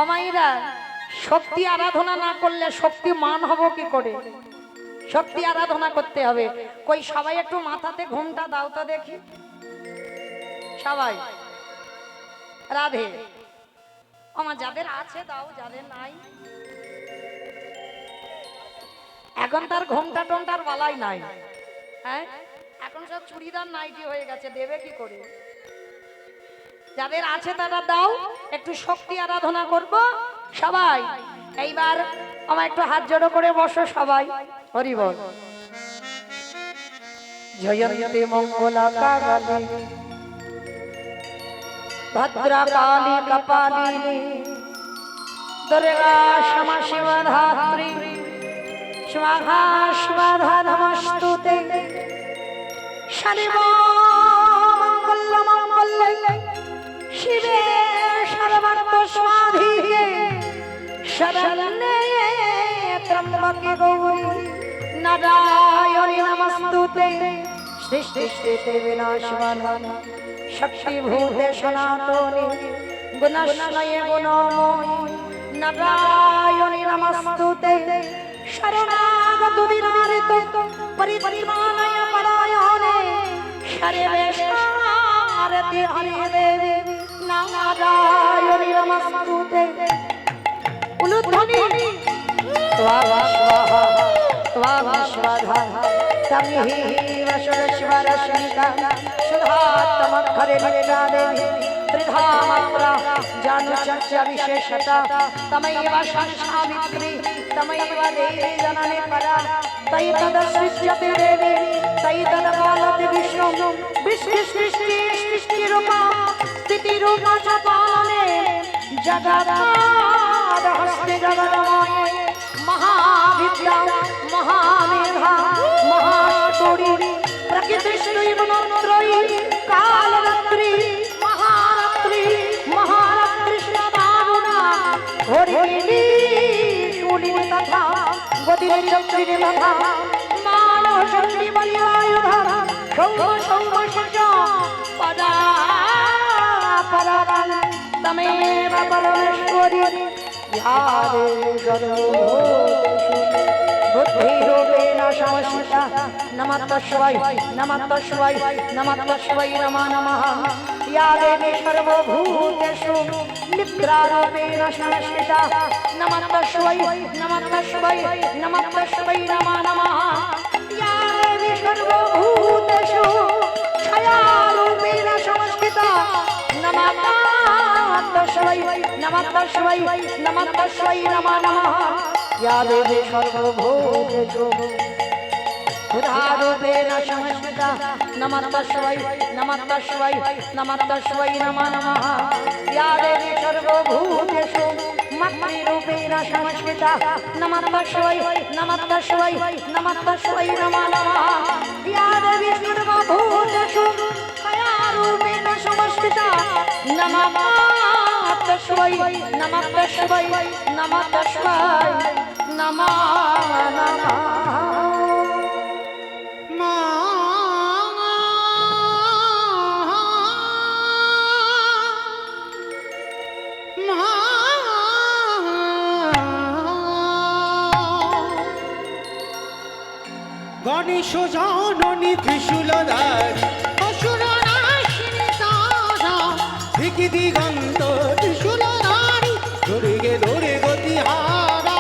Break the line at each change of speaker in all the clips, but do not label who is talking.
অমাইরা শক্তি আরাধনা না করলে শক্তি মান হব কি করে? শক্তি আরাধনা করতে হবে। কই সবাই একটু মাথাতে ঘুমটা দাও তো দেখি সবাই। রাধে। আমার যাদের আছে দাও, যাদের নাই এখন তার ঘুমটা টমটার বালাই নাই। হ্যাঁ, এখন সব চুড়িদার নাইটি হয়ে গেছে, দেবে কি করে? যাদের আছে তারা দাও, একটু শক্তি আরাধনা করব সবাই। এইবার আমার একটু হাত জোড়ো করে বসো সবাই। হরি বল। জয়ন্তি মঙ্গলা কালী ভদ্রা কালী কপালিনী দুর্গা ক্ষমা শিবা ধাত্রী স্বাহা স্বাধা নমস্তুতে। সর্বমঙ্গল মঙ্গলে শিবে সর্বার্থ সাধিকে শরণ্যে ত্র্যম্বকে গৌরী নারায়ণী নমস্তুতে। সৃষ্টি স্থিতি বিনাশনায় শক্তিভূতে সনাতনে গুণাশ্রয়ে গুণময়ী নারায়ণী নমস্তুতে। শরণাগত বিনারিত পরিত্রাণায় পরায়ণে সর্বেশারতি হরে দেবে নারায়ণী নমস্তুতে। উলুধ্বনি স্বাহা স্বাহা স্বাহা স্বাধা তমিহি বসুরস্বরস্মিতা সুধাত্মক্ষরে নিদানে ত্রিধা মাত্রা জানু চর্চা বিশেষতা তমৈব সাবিত্রী তমৈব দেবী জননী পরা তৈ তদসৃজ্যতে দেবী তৈ তদপালতে বিষ্ণু বিষ্ণু সৃষ্টি সৃষ্টিরূপা স্থিতিরূপা চ পালনে জগদাদ হস্তে জগদময়ে মহাবিদ্যা মহামেধা মহাশক্তি প্রকৃতিস্ত্রৈব নত্রয়ী কালরাত্রি মহারাত্রি মহারাত্রি সদারুণা ঘোরিণী শূলিনী তথা গতিরে চক্রিণী তথা মানব শক্তি বলিয়ায়ুধা সৌম সৌম সূর্য পদা পরারান তমেব পরমেশ্বরী ধ্যানে সর্বভূতেষু বুদ্ধিরূপেণ সংস্থিতা। নমঃ তস্मै নমঃ তস্मै নমঃ তস্मै নমো নমঃ। या देवी सर्वभूतेषु निद्रारूपेण संस्थिता। नमः तस्मै नमः तस्मै नमः तस्मै नमो नमः। या देवी सर्वभूतेषु छायारूपेण संस्थिता। नमः तस्मै नमः तस्मै नमः तस्मै नमो नमः। या देवी सर्वभूतेषु बुधारूपेण संस्थिता। नमः तस्मै नमः तस्मै नमः तस्मै नमो नमः। या देवी सर्वभूतेषु मातृरूपेण संस्थिता। नमः तस्मै नमः तस्मै नमः तस्मै नमो नमः। या देवी सर्वभूतेषु कायारूपेण संस्थिता। नमः तस्मै नमः तस्मै नमः तस्मै नमो नमः।
গণেশ জননী ত্রিশূলধারী অসুরনাশিনী তারা দিকি দিগন্ত ত্রিশূলধারী দুর্গে দৌড়ে গতিহারা।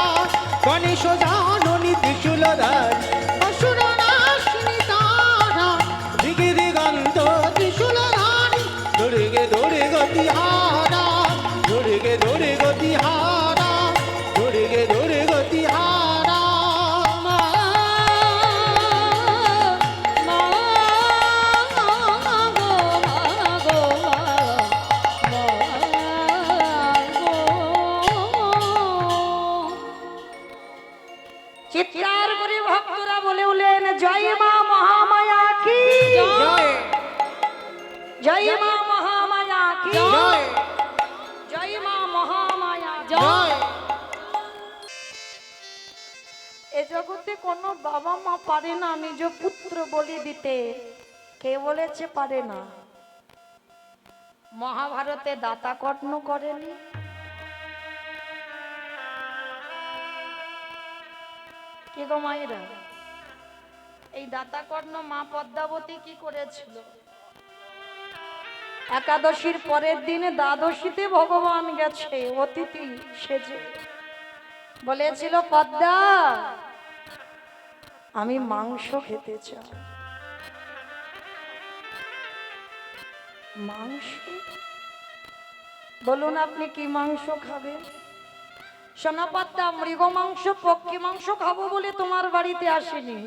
গণেশ জননী ত্রিশূলধারী অসুরনাশিনী তারা দিকি দিগন্ত ত্রিশূলধারী দুর্গে দৌড়ে গতিহারা। দুর্গে দৌড়ে গতিহারা দুর্গে দৌড়ে গতিহারা।
চিৎকার করে ভক্তরা বলে উঠলেন জয় মা মহামায়া কি জয়, জয় মা মহামায়া কি জয়, জয় মা মহামায়া জয়। এ জগতে কোনো বাবা মা পারে না নিজ পুত্র বলি দিতে। কে বলেছে পারে না? মহাভারতে দাতা কর্ণ করেনি? কি গো মায়েরা, এই দাতাকর্ণ মা পদ্মাবতী কি করেছিল? একাদশীর পরের দিনে দ্বাদশীতে ভগবান গেছে অতিথি সেজে, বলেছিল পদ্মা আমি মাংস খেতে চাই। মাংস? বলুন আপনি কি মাংস খাবেন? সোনা পদ্মা, মৃগ মাংস পক্ষী মাংস খাবো বলে তোমার বাড়িতে আসেনি।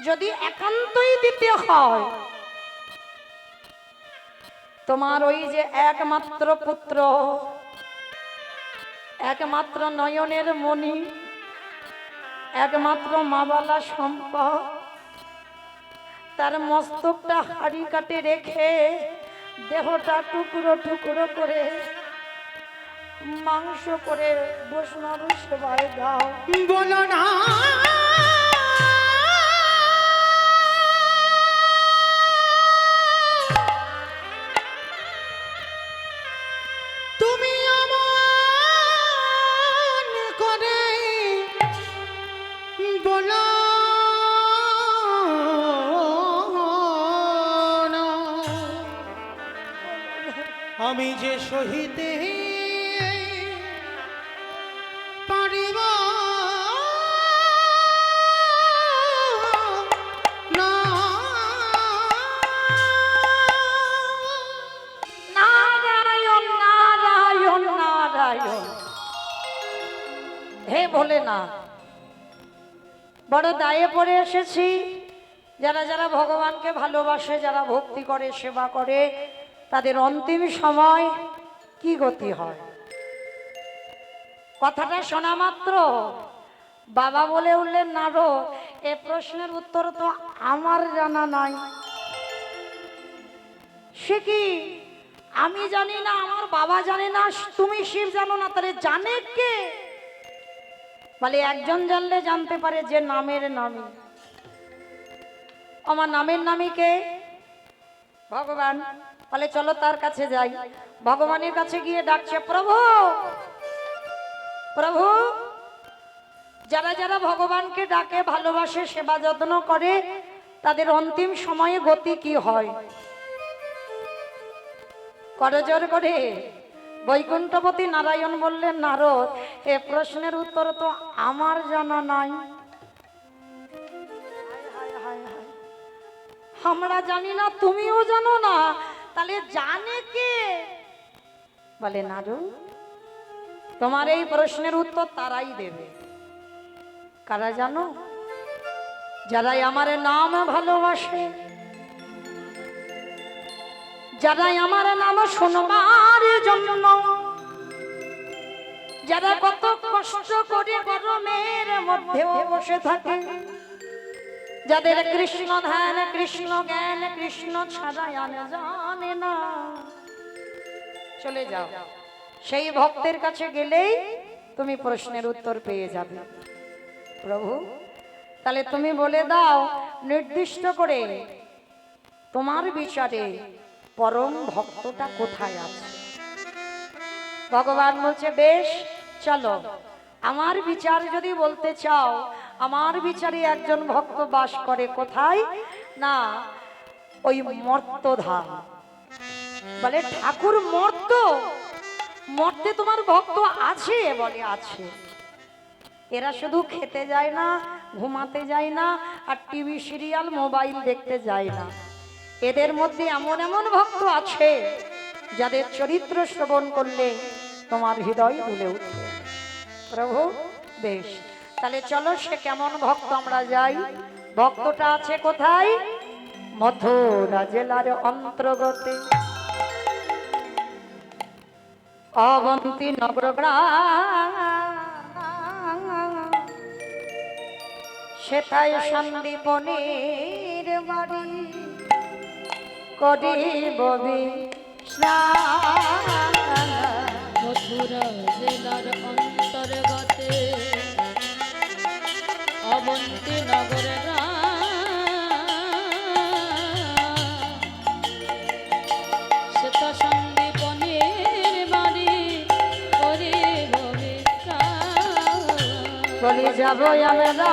যদি একান্তই দিতে হয়, তোমার ওই যে একমাত্র পুত্র, একমাত্র নয়নের মণি, একমাত্র মাবালা সম্পদ, তার মস্তকটা হাড়ি কাটে রেখে দেহটা টুকরো টুকরো করে মাংস করে বৈষ্ণব সেবায় দাও।
বলো না তুমি অমন করে, বলো না আমি যে সহিতে পারিব না।
নারায়ণ নারায়ণ নারায়ণ। হে বলে না, বড় দায়ে পড়ে এসেছি। যারা যারা ভগবানকে ভালোবাসে, যারা ভক্তি করে, সেবা করে, তাদের অন্তিম সময় কি গতি হয়? কথাটা শোনা মাত্র বাবা বলে উঠলেন, নারদ এ প্রশ্নের উত্তর তো আমার জানা নাই। সে কি? আমি জানি না, আমার বাবা জানে না, তুমি শিব জানো না, তাহলে জানে কে? বলে একজন জানলে জানতে পারে যে নামের নামী। আমার নামের নামী কে? ভগবান। বলে চলো তার কাছে যাই। ভগবানের কাছে গিয়ে ডাকছে, প্রভু প্রভু। যারা যারা ভগবানকে ডাকে, ভালোবাসে, সেবা যত্ন করে, তাদের অন্তিম সময়ে গতি কি হয়? করজোর করে বৈকুণ্ঠপতি নারায়ণ বললেন, নারদ এ প্রশ্নের উত্তর তো আমার জানা নাই। আমরা জানি না, তুমিও জানো না, তাহলে জানে কে? বলে নারদ তোমার এই প্রশ্নের উত্তর তারাই দেবে। কারা জানো? যারাই আমার নাম ভালোবাসে, যারাই আমার নাম শুনবার জন্য, যারা কত কষ্ট করে গরমের মধ্যেও বসে থাকে, যাদের কৃষ্ণ ধ্যান, কৃষ্ণ জ্ঞান, কৃষ্ণ ছাড়া আর জানে না, চলে যাও। সেই ভক্তের কাছে গেলেই তুমি প্রশ্নের উত্তর পেয়ে যাবে। প্রভু তাহলে তুমি বলে দাও নির্দিষ্ট করে, তোমার বিচারে পরম ভক্তটা কোথায় আছে? ভগবান বলছে, বেশ চলো, আমার বিচার যদি বলতে চাও, আমার বিচারে একজন ভক্ত বাস করে কোথায়? না ওই মর্তধাম। বলে ঠাকুর মর্ত? মর্তে তোমার ভক্ত আছে? বলে আছে। এরা শুধু খেতে যায় না, ঘুমাতে যায় না, আর টিভি সিরিয়াল মোবাইল দেখতে যায় না। এদের মধ্যে এমন এমন ভক্ত আছে যাদের চরিত্র শ্রবণ করলে তোমার হৃদয় দুলে উঠবে। প্রভু বেশ, তাহলে চলো সে কেমন ভক্ত আমরা যাই। ভক্তটা আছে কোথায়? মথুরা জেলার অন্তর্গতে অবন্তী নগর গ্রাম, সেথায় সন্দীপনের বাড়ি, করিব স্নান।
মথুরা জেলার অন্তর্গতে অবন্তী নগর সেতা সন্দীপনের বাড়ি, করিব বিশ্রাম।
বলি যাব আমরা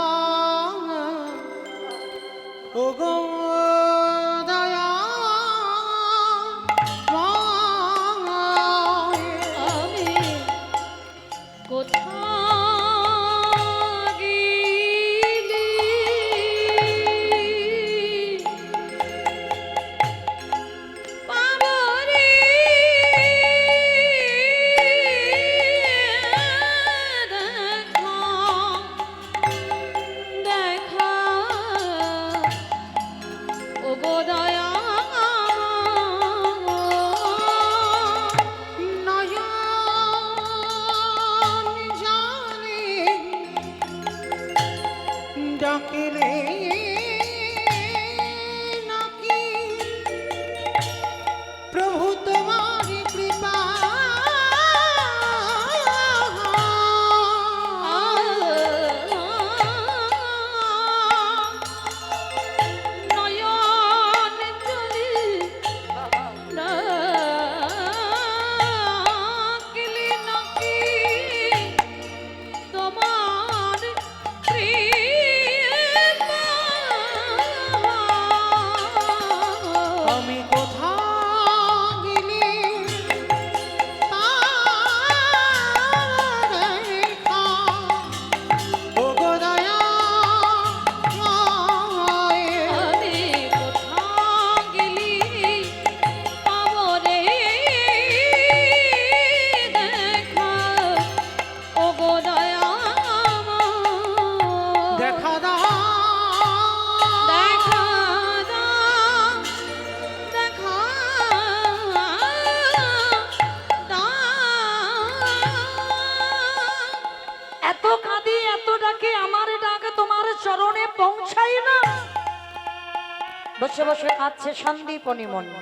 বসে বসে কাঁদছে সন্দীপনী মনি।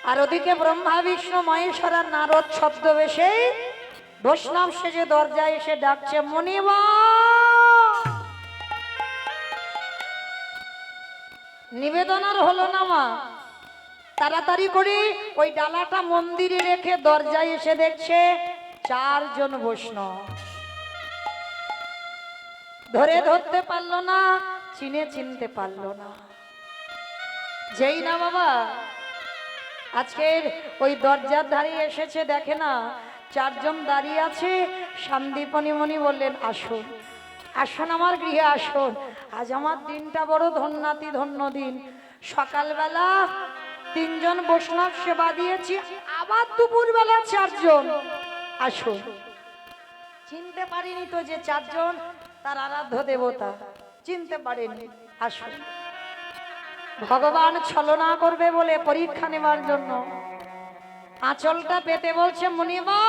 আর ওদিকে ব্রহ্মা বিষ্ণু মহেশ্বর আর নারদ ছদ্মবেশে বৈষ্ণব সেজে দরজায় এসে ডাকছে, মনিবা। নিবেদন আর হলো না মা, তাড়াতাড়ি করে ওই ডালাটা মন্দিরে রেখে দরজায় এসে দেখছে 4 জন বৈষ্ণব। ধরতে পারলো না, চিনতে পারলো না। যেই না বাবা আজকের ওই দরজার ধারে এসেছে, দেখে না 4 জন দাঁড়িয়ে আছে। সন্দীপনী মনি বললেন, আসুন আসুন আমার গৃহে আসুন, আজ আমার দিনটা বড় ধন্যাতি ধন্য দিন। সকালবেলা 3 জন বৈষ্ণব সেবা দিয়েছি, আবার দুপুরবেলা 4 জন। আসুন। চিনতে পারিনি তো যে 4 জন তার আরাধ্য দেবতা, চিনতে পারেনি। আসুন। ভগবান ছলনা করবে বলে পরীক্ষা নেবার জন্য আঁচলটা পেতে বলছে, মুনিবা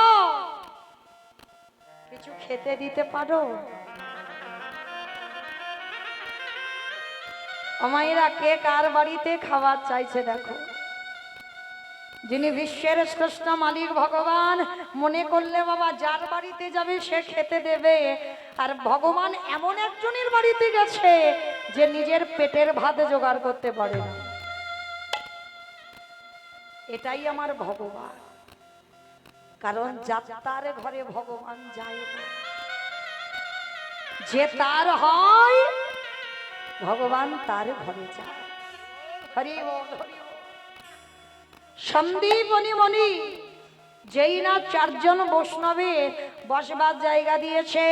কিছু খেতে দিতে পারো? আমায়রা কে কার বাড়িতে খাবার চাইছে দেখো। যিনি বিশ্বের শ্রেষ্ঠ মালিক ভগবান, মনে করলে বাবা যার বাড়িতে যাবে সে খেতে দেবে। আর ভগবান এমন একজনের বাড়িতে গেছে যে নিজের পেটের ভাত জোগাড় করতে পারে না। এটাই আমার ভগবান, কারণ যাত্রার ঘরে ভগবান যায় না, যে তার হয় ভগবান তার ঘরে যায়। হরি বল, হরি বল। সন্দীপনী মনি যেই না 4 জন বৈষ্ণবের বসবার জায়গা দিয়েছে,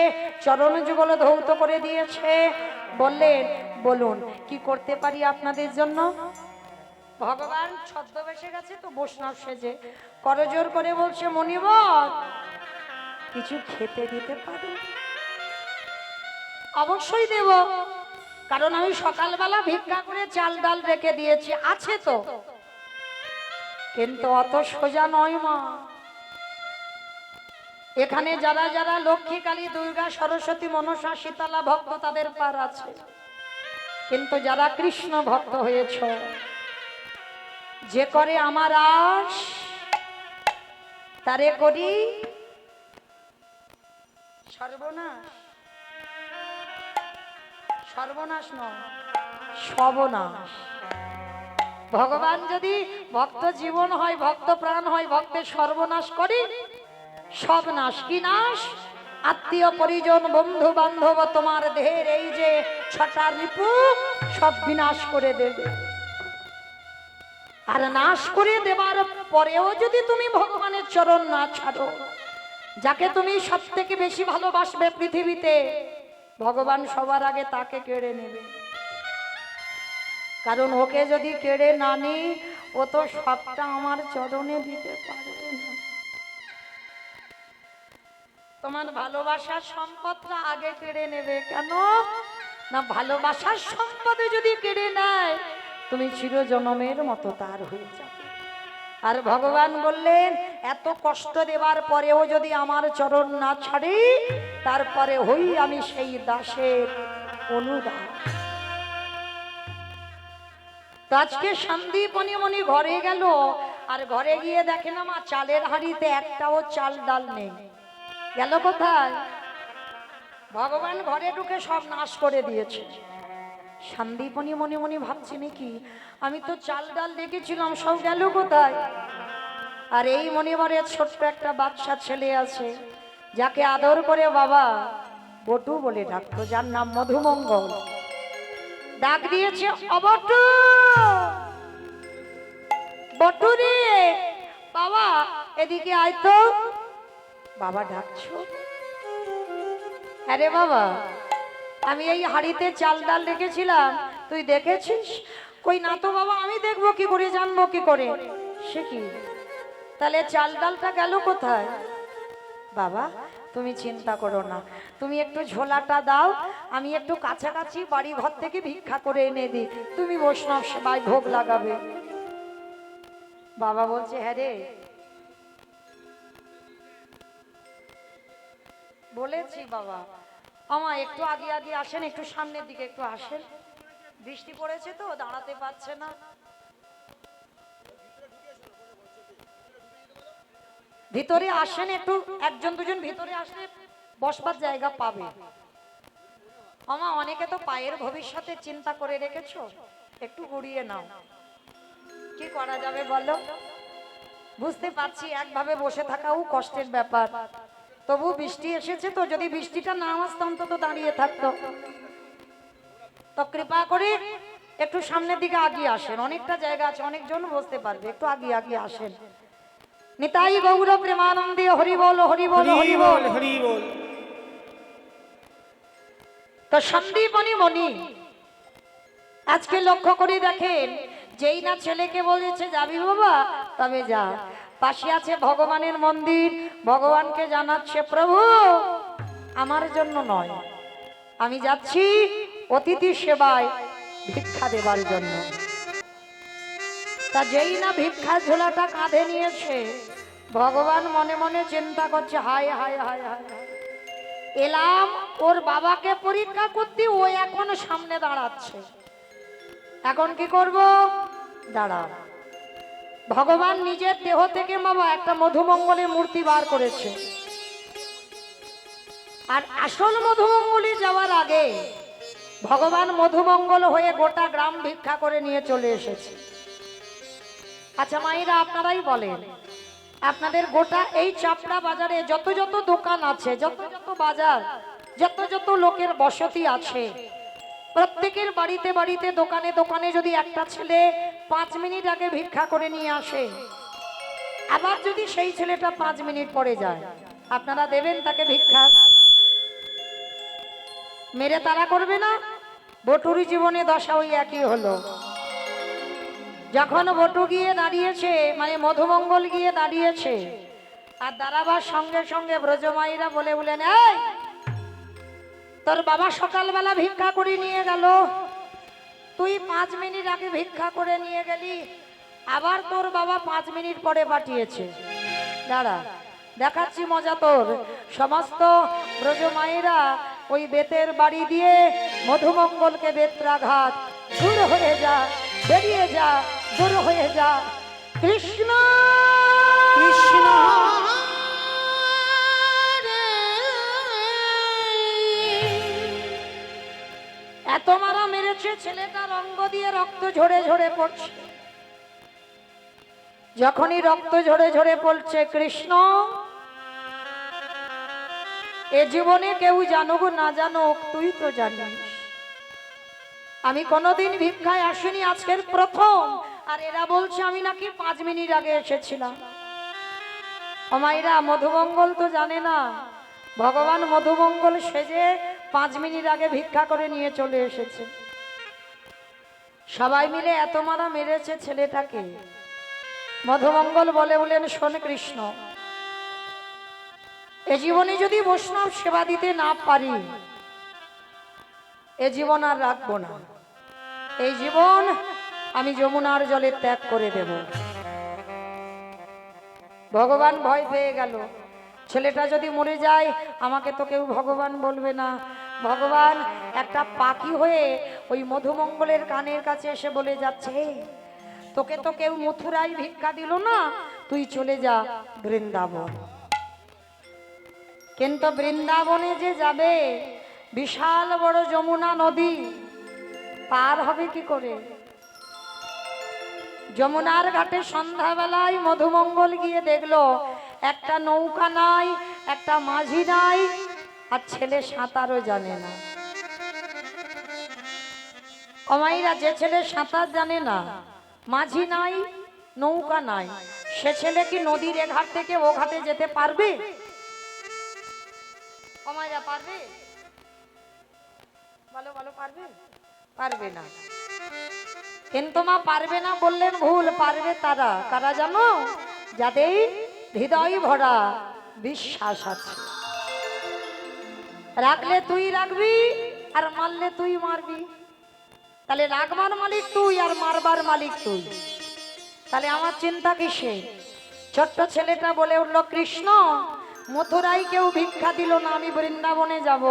চরণ যুগল ধৌত করে দিয়েছে, বললেন, বলুন কি করতে পারি আপনাদের জন্য? ভগবান ছদ্মবেশে গেছে তো বৈষ্ণব সেজে করজোর করে বলছে, মনিবর কিছু খেতে দিতে পারো? অবশ্যই দেব, কারণ আমি সকালবেলা ভিক্ষা করে চাল ডাল রেখে দিয়েছি, আছে তো। কিন্তু অত সোজা নয় মা। এখানে যারা যারা লক্ষ্মী, কালী, দুর্গা, সরস্বতী, মনসা, শীতলা ভক্ত তাদের পার আছে, কিন্তু যারা কৃষ্ণ ভক্ত হয়েছ, যে করে আমার আশ তারে করি সর্বনাশ। সর্বনাশ নয়, সর্বনাশ। ভগবান যদি ভক্ত জীবন হয়, ভক্ত প্রাণ হয়, ভক্তের সর্বনাশ করে, সব নাশ। কি নাশ? আত্মীয় পরিজন বন্ধু বান্ধব তোমার দেহের এই যে 6টা রিপু সব বিনাশ করে দেবে। আর নাশ করে দেবার পরেও যদি তুমি ভগবানের চরণ না ছাড়ো, যাকে তুমি সব থেকে বেশি ভালোবাসবে পৃথিবীতে, ভগবান সবার আগে তাকে কেড়ে নেবে। কারণ ওকে যদি কেড়ে না নি, ও তো সবটা আমার চরণে দিতে পারবে না। তোমার ভালোবাসার সম্পদটা আগে কেড়ে নেবে। কেন না, ভালোবাসার সম্পদে যদি কেড়ে নেয় তুমি চিরজনমের মতো তার হয়ে যাবে। আর ভগবান বললেন, এত কষ্ট দেবার পরেও যদি আমার চরণ না ছাড়ি, তারপরে হই আমি সেই দাসের অনুদাস। তো আজকে সন্দীপনী মনি ঘরে গেল, আর ঘরে গিয়ে দেখে না মা চালের হাঁড়িতে একটাও চাল ডাল নেই। গেল কোথায়? ভগবান ঘরে ঢুকে সব নাশ করে দিয়েছে। সন্দীপনী মনে মনে ভাবছে, নাকি আমি তো চাল ডাল দেখেছিলাম, সব গেল কোথায়? আর এই মনিবরের ছোট্ট একটা বাচ্চা ছেলে আছে, যাকে আদর করে বাবা বটু বলে ডাকতো, যার নাম মধুমঙ্গল। ডাক দিয়েছে, অবটু, বটু রে বাবা এদিকে আয় তো। বাবা ডাকছো? আরে বাবা, আমি এই হাড়িতে চাল ডাল রেখেছিলাম, তুই দেখেছিস? কই না তো বাবা, আমি দেখবো কি করে, জানবো কি করে? সে কি, তাহলে চাল ডালটা গেল কোথায়? বাবা তুমি চিন্তা করো না, তুমি একটু ঝোলাটা দাও, আমি একটু কাছাকাছি বাড়ি ঘর থেকে ভিক্ষা করে এনে দিই, তুমি বৈষ্ণব সেবায় ভোগ লাগাবে। বাবা বলছে, হ্যাঁ রে বলেছি বাবা। আমা একটু আগে আগে আসেন, একটু সামনের দিকে একটু আসেন। বৃষ্টি পড়েছে তো দাঁড়াতে পারছে না। ভিতরে আসেন একটু, একজন দুজন ভিতরে আসলে বসবার জায়গা পাবে। আমা অনেকে তো পায়ের ভবিষ্যতে চিন্তা করে রেখেছো, একটু ঘুরিয়ে নাও। কি করা যাবে বলো? বুঝতে পারছি একভাবে বসে থাকাও কষ্টের ব্যাপার, তবু বৃষ্টি এসেছে তো, যদি বৃষ্টিটা না আসতো অন্তত দাঁড়িয়ে থাকতো। তো কৃপা করে একটু সামনের দিকে আগিয়ে আসেন, অনেকটা জায়গা আছে, অনেকজন বসতে পারবে, একটু আগিয়ে আগিয়ে আসেন। নিতাই গৌর প্রেমানন্দে হরি বল হরি বল হরি বল।
হরি বল।
তো সন্দীপনী মণি আজকে লক্ষ্য করে দেখেন, যেই না ছেলেকে বলেছে যাবি বাবা, তবে যা। পাশে আছে ভগবানের মন্দির, ভগবানকে জানাচ্ছে প্রভু আমার জন্য নয়, আমি যাচ্ছি অতিথি সেবায় ভিক্ষা দেবার জন্য। তা যেই না ভিক্ষা ঝোলাটা কাঁধে নিয়েছে, ভগবান মনে মনে চিন্তা করছে হায় হায় হায় হায় হায়। এলাম ওর বাবাকে পরীক্ষা করতে, ও এখন সামনে দাঁড়াচ্ছে, এখন কি করব? দাঁড়া। ভগবান নিজের দেহ থেকে বাবা একটা মধুমঙ্গলের মূর্তি বার করেছে, আর আসল মধুমঙ্গলে যাওয়ার আগে ভগবান মধুমঙ্গল হয়ে গোটা গ্রাম ভিক্ষা করে নিয়ে চলে এসেছে। আচ্ছা মায়েরা আপনারাই বলেন, আপনাদের গোটা এই চাপড়া বাজারে যত যত দোকান আছে, যত যত বাজার, যত যত লোকের বসতি আছে, প্রত্যেকের বাড়িতে বাড়িতে দোকানে দোকানে যদি একটা ছেলে 5 মিনিট আগে ভিক্ষা করে নিয়ে আসে, আবার যদি সেই ছেলেটা 5 মিনিট পরে যায়, আপনারা দেবেন তাকে ভিক্ষা? মেরে তারা করবে না? বটুরি জীবনে দশা ওই একই হলো। যখন বটু গিয়ে দাঁড়িয়েছে, মানে মধুমঙ্গল গিয়ে দাঁড়িয়েছে, আর দাঁড়াবার সঙ্গে সঙ্গে ব্রজমাইরা বলে বলেন, এই তোর বাবা সকালবেলা ভিক্ষা করে নিয়ে গেল, তুই 5 মিনিট আগে ভিক্ষা করে নিয়ে গেলি, আবার তোর বাবা 5 মিনিট পরে পাঠিয়েছে। দাঁড়া, দেখাচ্ছি মজা তোর। সমস্ত ব্রজমাইরা ওই বেতের বাড়ি দিয়ে মধুমঙ্গলকে বেত্রাঘাত, দূর হয়ে যা, বেরিয়ে যা, দূর হয়ে যা। কৃষ্ণ
কৃষ্ণ
এত মারা মেরেছে, ছেলেটার অঙ্গ দিয়ে রক্ত ঝরে ঝরে পড়ছে। যখনই রক্ত ঝরে ঝরে পড়ছে, কৃষ্ণ এ জীবনে কেউ জানুক না জানুক, তুই তো জানিস আমি কোনোদিন ভিক্ষায় আসিনি, আজকের প্রথম। আর এরা বলছে আমি নাকি 5 মিনিট আগে এসেছিলাম। আমাইরা মধুমঙ্গল তো জানে না, ভগবান মধুমঙ্গল সেজে 5 মিনিট আগে ভিক্ষা করে নিয়ে চলে এসেছে। সবাই মিলে এত মারা মেরেছে ছেলেটাকে। মধুমঙ্গল বলে বলেন, শোন কৃষ্ণ, এ জীবনে যদি বৈষ্ণব সেবা দিতে না পারি, এ জীবন আর রাখবো না। এই জীবন আমি যমুনার জলে ত্যাগ করে দেব। ভগবান ভয় পেয়ে গেল, ছেলেটা যদি মরে যায় আমাকে তো কেউ ভগবান বলবে না। ভগবান একটা পাখি হয়ে ওই মধুমঙ্গলের কানের কাছে এসে বলে যাচ্ছে, তোকে তো কেউ মথুরায় ভিক্ষা দিল না, তুই চলে যা বৃন্দাবন। কিন্তু বৃন্দাবনে যে যাবে, বিশাল বড় যমুনা নদী, পার হবে কি করে? যমুনার ঘাটে সন্ধ্যাবেলায় মধুমঙ্গল গিয়ে দেখলো একটা নৌকা নাই, একটা মাঝি নাই, আর ছেলে সাঁতারও জানে না। অমাইরা, যে ছেলে সাঁতার জানে না, মাঝি নাই, নৌকা নাই, সে ছেলে কি নদীর এ ঘাট থেকে ও ঘাটে যেতে পারবে? অমাইরা পারবে? বলো বলো, পারবে? পারবে না। কিন্তু মা পারবে না বললেন ভুল, পারবে তারা। কারা জানো? যাদের হৃদয় ভরা বিশ্বাস আছে। রাখলে তুই রাখবি, আর মারলে তুই মারবি। তাহলে রাখবার মালিক তুই, আর মারবার মালিক তুই। তাহলে আমার চিন্তা কিসে? ছোট্ট ছেলেটা বলে উঠল, কৃষ্ণ মথুরায় কেউ ভিক্ষা দিল না, আমি বৃন্দাবনে যাব,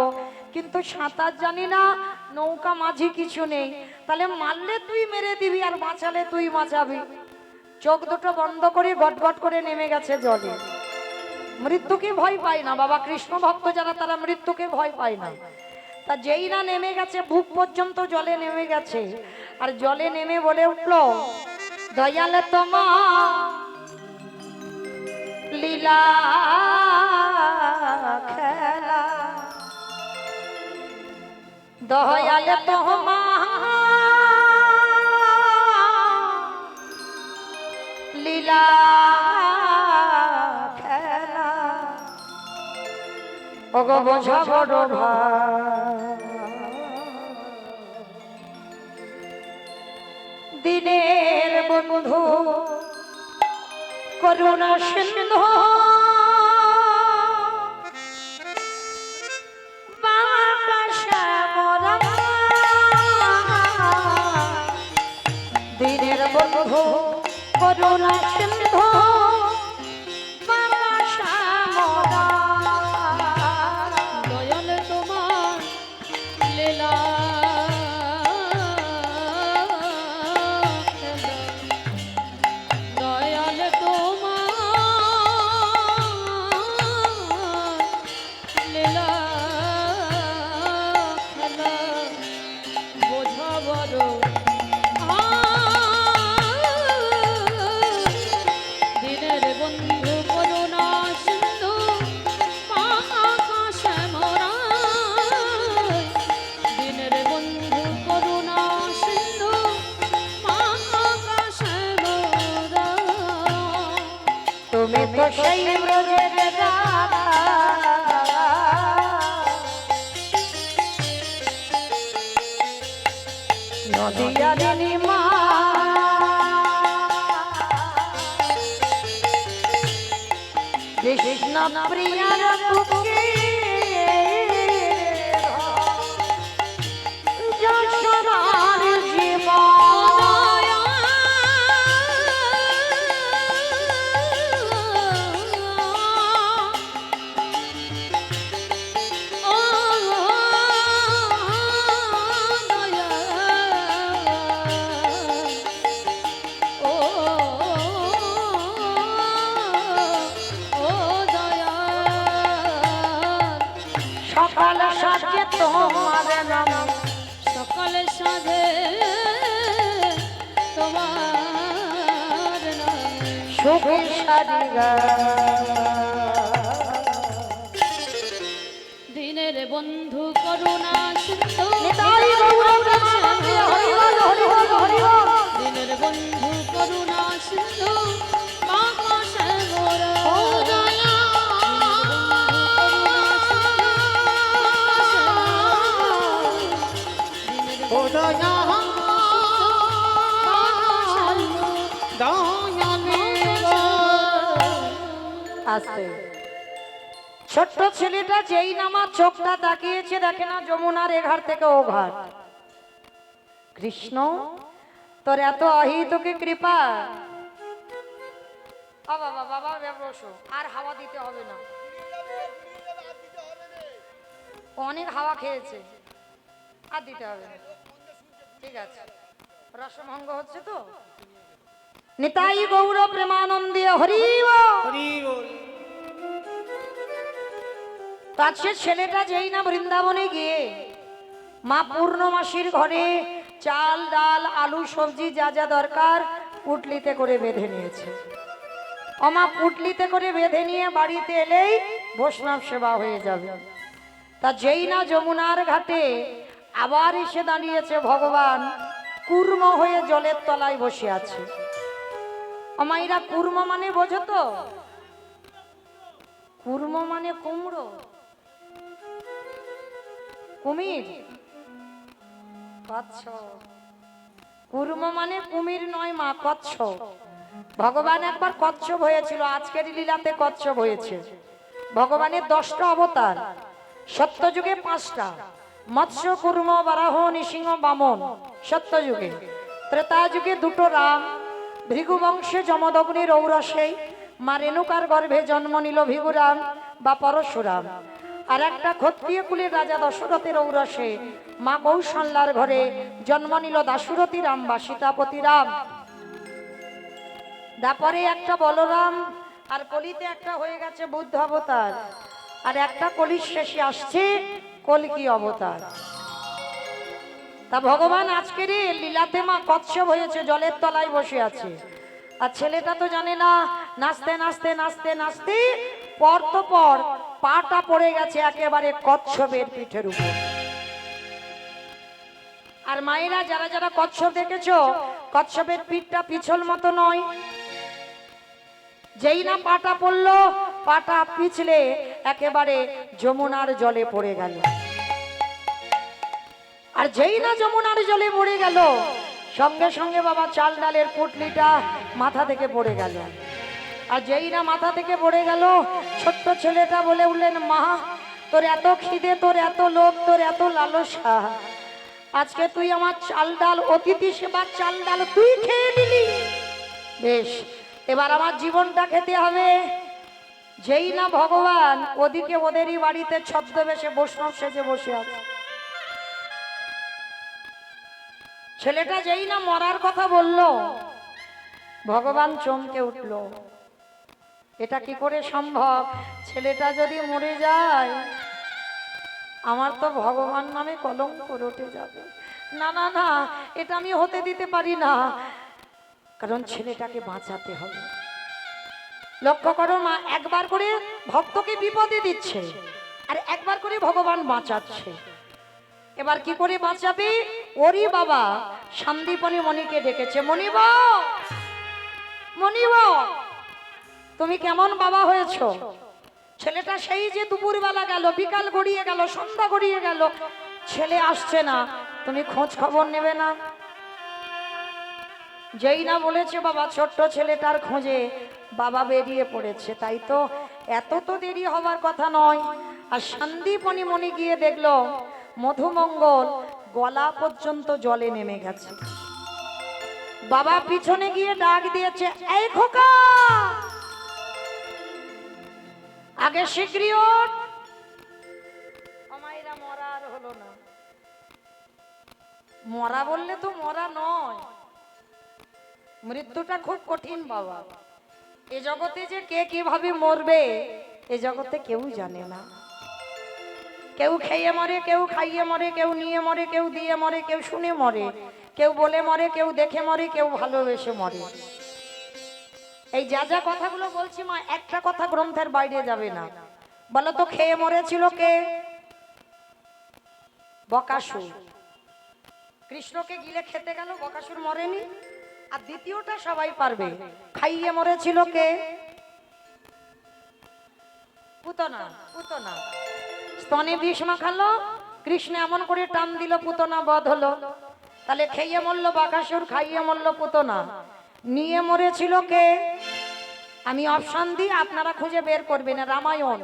কিন্তু সাঁতার জানি না, নৌকা মাঝি কিছু নেই, তাহলে মারলে তুই মেরে দিবি আর বাঁচালে তুই বাঁচাবি। চোখ দুটো বন্ধ করে গটগট করে নেমে গেছে জলে। মৃত্যুকে ভয় পায় না বাবা, কৃষ্ণ ভক্ত যারা তারা মৃত্যুকে ভয় পায় না। তা যেই না নেমে গেছে, বুক পর্যন্ত জলে নেমে গেছে, আর জলে নেমে বলে উঠলো, দয়াল তোমা লীলা খেলা, দয়াল তোমা লীলা খেলা, ওগো বোঝা বড় ভাই। দিনের বন্ধু করুণা সিন্ধু, দিনের বন্ধু করুণা সিন্ধু,
দয়াল তোমার লীলা খেলা, দয়াল তোমার লীলা খেলা, বোঝা বড় দিনের বন্ধু করুণা সিন্ধু, মা আকাশে মোরা, দিনের বন্ধু করুণা সিন্ধু, মা আকাশে মোরা।
তুমি তো সেই ব্রজের রাধা, নদিয়া নীলিমা, কৃষ্ণ প্রিয়ার বুকে যশোদার জীবন, সকাল সাজে তোমার নাম,
সকাল সাধে তোমার নামে,
সুখে সাজিগা।
দিনের বন্ধু করুণা সিন্ধু,
নিতাই গৌর প্রেমানন্দে হরি বল, হরি বল, হরি বল।
দিনের বন্ধু করুণা সিন্ধু, মা আকাশে মোরা, ও দয়া
ও দয়া দয়ালে গো।
আস্তে। ছোট্ট ছেলেটা যেই নামার চোখটা তাকিয়েছে, দেখে না যমুনার এঘাট থেকে ও ঘাট। কৃষ্ণ তোর এত অহিতকে কৃপা। ও বাবা, বাবা বসো, আর হাওয়া দিতে হবে না, অনেক হাওয়া খেয়েছে, আর দিতে হবে না, ঠিক আছে। রসমঙ্গ হচ্ছে তো। নিতাই গৌর প্রেমানন্দে হরি বল।
হরি বল।
তার ছেলেটা যেই না বৃন্দাবনে গিয়ে মা পূর্ণমাসীর ঘরে চাল ডাল আলু সবজি যা যা দরকার পুটলিতে করে বেঁধে নিয়েছে। মা পুটলিতে করে বেঁধে নিয়ে বাড়িতে এলেই বৈষ্ণব সেবা হয়ে যাবে। তা যেই না যমুনার ঘাটে আবার এসে দাঁড়িয়েছে ভগবান, কুর্ম হয়ে জলের তলায় বসে আছে। আমাইরা কুর্ম মানে বোঝো তো? কুর্ম মানে কুমড়ো, কুমির, কচ্ছপ। কুর্ম মানে কুমির নয় মা, কচ্ছপ। ভগবান একবার কচ্ছপ হয়েছিল, আজকের লীলাতে কচ্ছপ হয়েছে। ভগবানের 10টা অবতার, সত্যযুগে 5টা, মৎস্য কুর্ম বারাহ নৃসিংহ বামন সত্যযুগে। ত্রেতা যুগে 2টো রাম, ভৃগু বংশে যমদগ্নির ঔরসে মা রেণুকার গর্ভে জন্ম নিল ভৃগুরাম বা পরশুরাম। আর একটা ক্ষত্রিয় কুলের রাজা দশরথের ঔরসে মা কৌশল্যার ঘরে জন্ম নিল দাশরথী রাম বা সীতাপতি রাম। তারপরে একটা বলরাম, আর কলিতে একটা হয়ে গেছে বুদ্ধ অবতার, আর একটা কলির শেষে আসছে কলকি অবতার। তা ভগবান আজকের এই লীলাতে মা কচ্ছপ হয়েছে, জলের তলায় বসে আছে। আর ছেলেটা তো জানে না, নাচতে নাচতে নাচতে নাচতে পর তো পর পাটা পড়ে গেছে একেবারে কচ্ছপের পিঠের উপর। আর মায়েরা যারা যারা কচ্ছপ দেখেছো, কচ্ছপের পিঠটা পিছল মতো নয়, যেই না পাটা পড়লো, পাটা পিছলে একেবারে যমুনার জলে পড়ে গেল। আর যেই না যমুনার জলে পড়ে গেল, সঙ্গে সঙ্গে বাবা চাল ডালের পুটলিটা মাথা থেকে পড়ে গেল। আর যেই না মাথা থেকে পড়ে গেল, ছোট্ট ছেলেটা বলে উঠলেন, মা তোর এত খিদে, তোর এত লোভ, তোর এত লালসা, আজকে তুই আমার চাল ডাল, অতিথি সেবার চাল ডাল তুই খেয়ে নিলি, বেশ এবার আমার জীবনটা খেতে হবে। যেই না ভগবান ওদিকে ওদেরই বাড়িতে ছদ্মবেশে বৈষ্ণব সেজে বসে আছে, ছেলেটা যেই না মরার কথা বলল, ভগবান চমকে উঠল। এটা কি করে সম্ভব? ছেলেটা যদি মরে যায় আমার তো ভগবান নামে কলঙ্ক রটে যাবে। না না না, এটা আমি হতে দিতে পারি না, কারণ ছেলেটাকে বাঁচাতে হবে। লক্ষ্য করো মা, একবার করে ভক্তকে বিপদে দিচ্ছে আর একবার করে ভগবান বাঁচাচ্ছে। এবার কি করে বাঁচাবে? ওরি বাবা সন্দীপনী মণিকে ডেকেছে, মণিব মণিব তুমি কেমন বাবা হয়েছো? ছেলেটা সেই যে দুপুরবেলা গেল, বিকাল গড়িয়ে গেল, সন্ধ্যা গড়িয়ে গেল, ছেলে আসছে না, তুমি খোঁজ খবর নেবে না? যেই না বলেছে বাবা, ছোট্ট ছেলেটার খোঁজে বাবা বেরিয়ে পড়েছে। তাই তো এত তো দেরি হবার কথা নয়। আর সন্দীপনী মণি গিয়ে দেখলো মধুমঙ্গল গলা পর্যন্ত জলে নেমে গেছে। বাবা পিছনে গিয়ে ডাক দিয়েছে, এই খোকা আগে শীঘ্রই ওঠ। আমায়রা মরা আর হলো না। মরা বললে তো মরা নয়, মৃত্যুটা খুব কঠিন বাবা। এ জগতে যে কে কিভাবে মরবে এ জগতে কেউ জানে না। কেউ খেয়ে মরে, কেউ খাইয়ে মরে, কেউ নিয়ে মরে, কেউ দিয়ে মরে, কেউ শুনে মরে, কেউ বলে মরে, কেউ দেখে মরে, কেউ ভালোবেসে মরে। এই যা যা কথাগুলো বলছি মা, একটা কথা গ্রন্থের বাইরে যাবে না। বলো তো খেয়ে মরেছিল কে? বকাসুর। কৃষ্ণকে গিলে খেতে গেল, বকাসুর মরেনি। আর দ্বিতীয়টা সবাই পারবে, খাইয়ে মরেছিল কে? পুতনা। পুতনা স্তনে বিষ মাখালো, কৃষ্ণ এমন করে টান দিল, পুতনা বধ হলো। তাহলে খেয়ে মরল বকাসুর, খাইয়ে মরল পুতনা। নিয়ে মরেছিল কে? আমি অপশন দিই, আপনারা খুঁজে বের করবেন। রামায়ণ।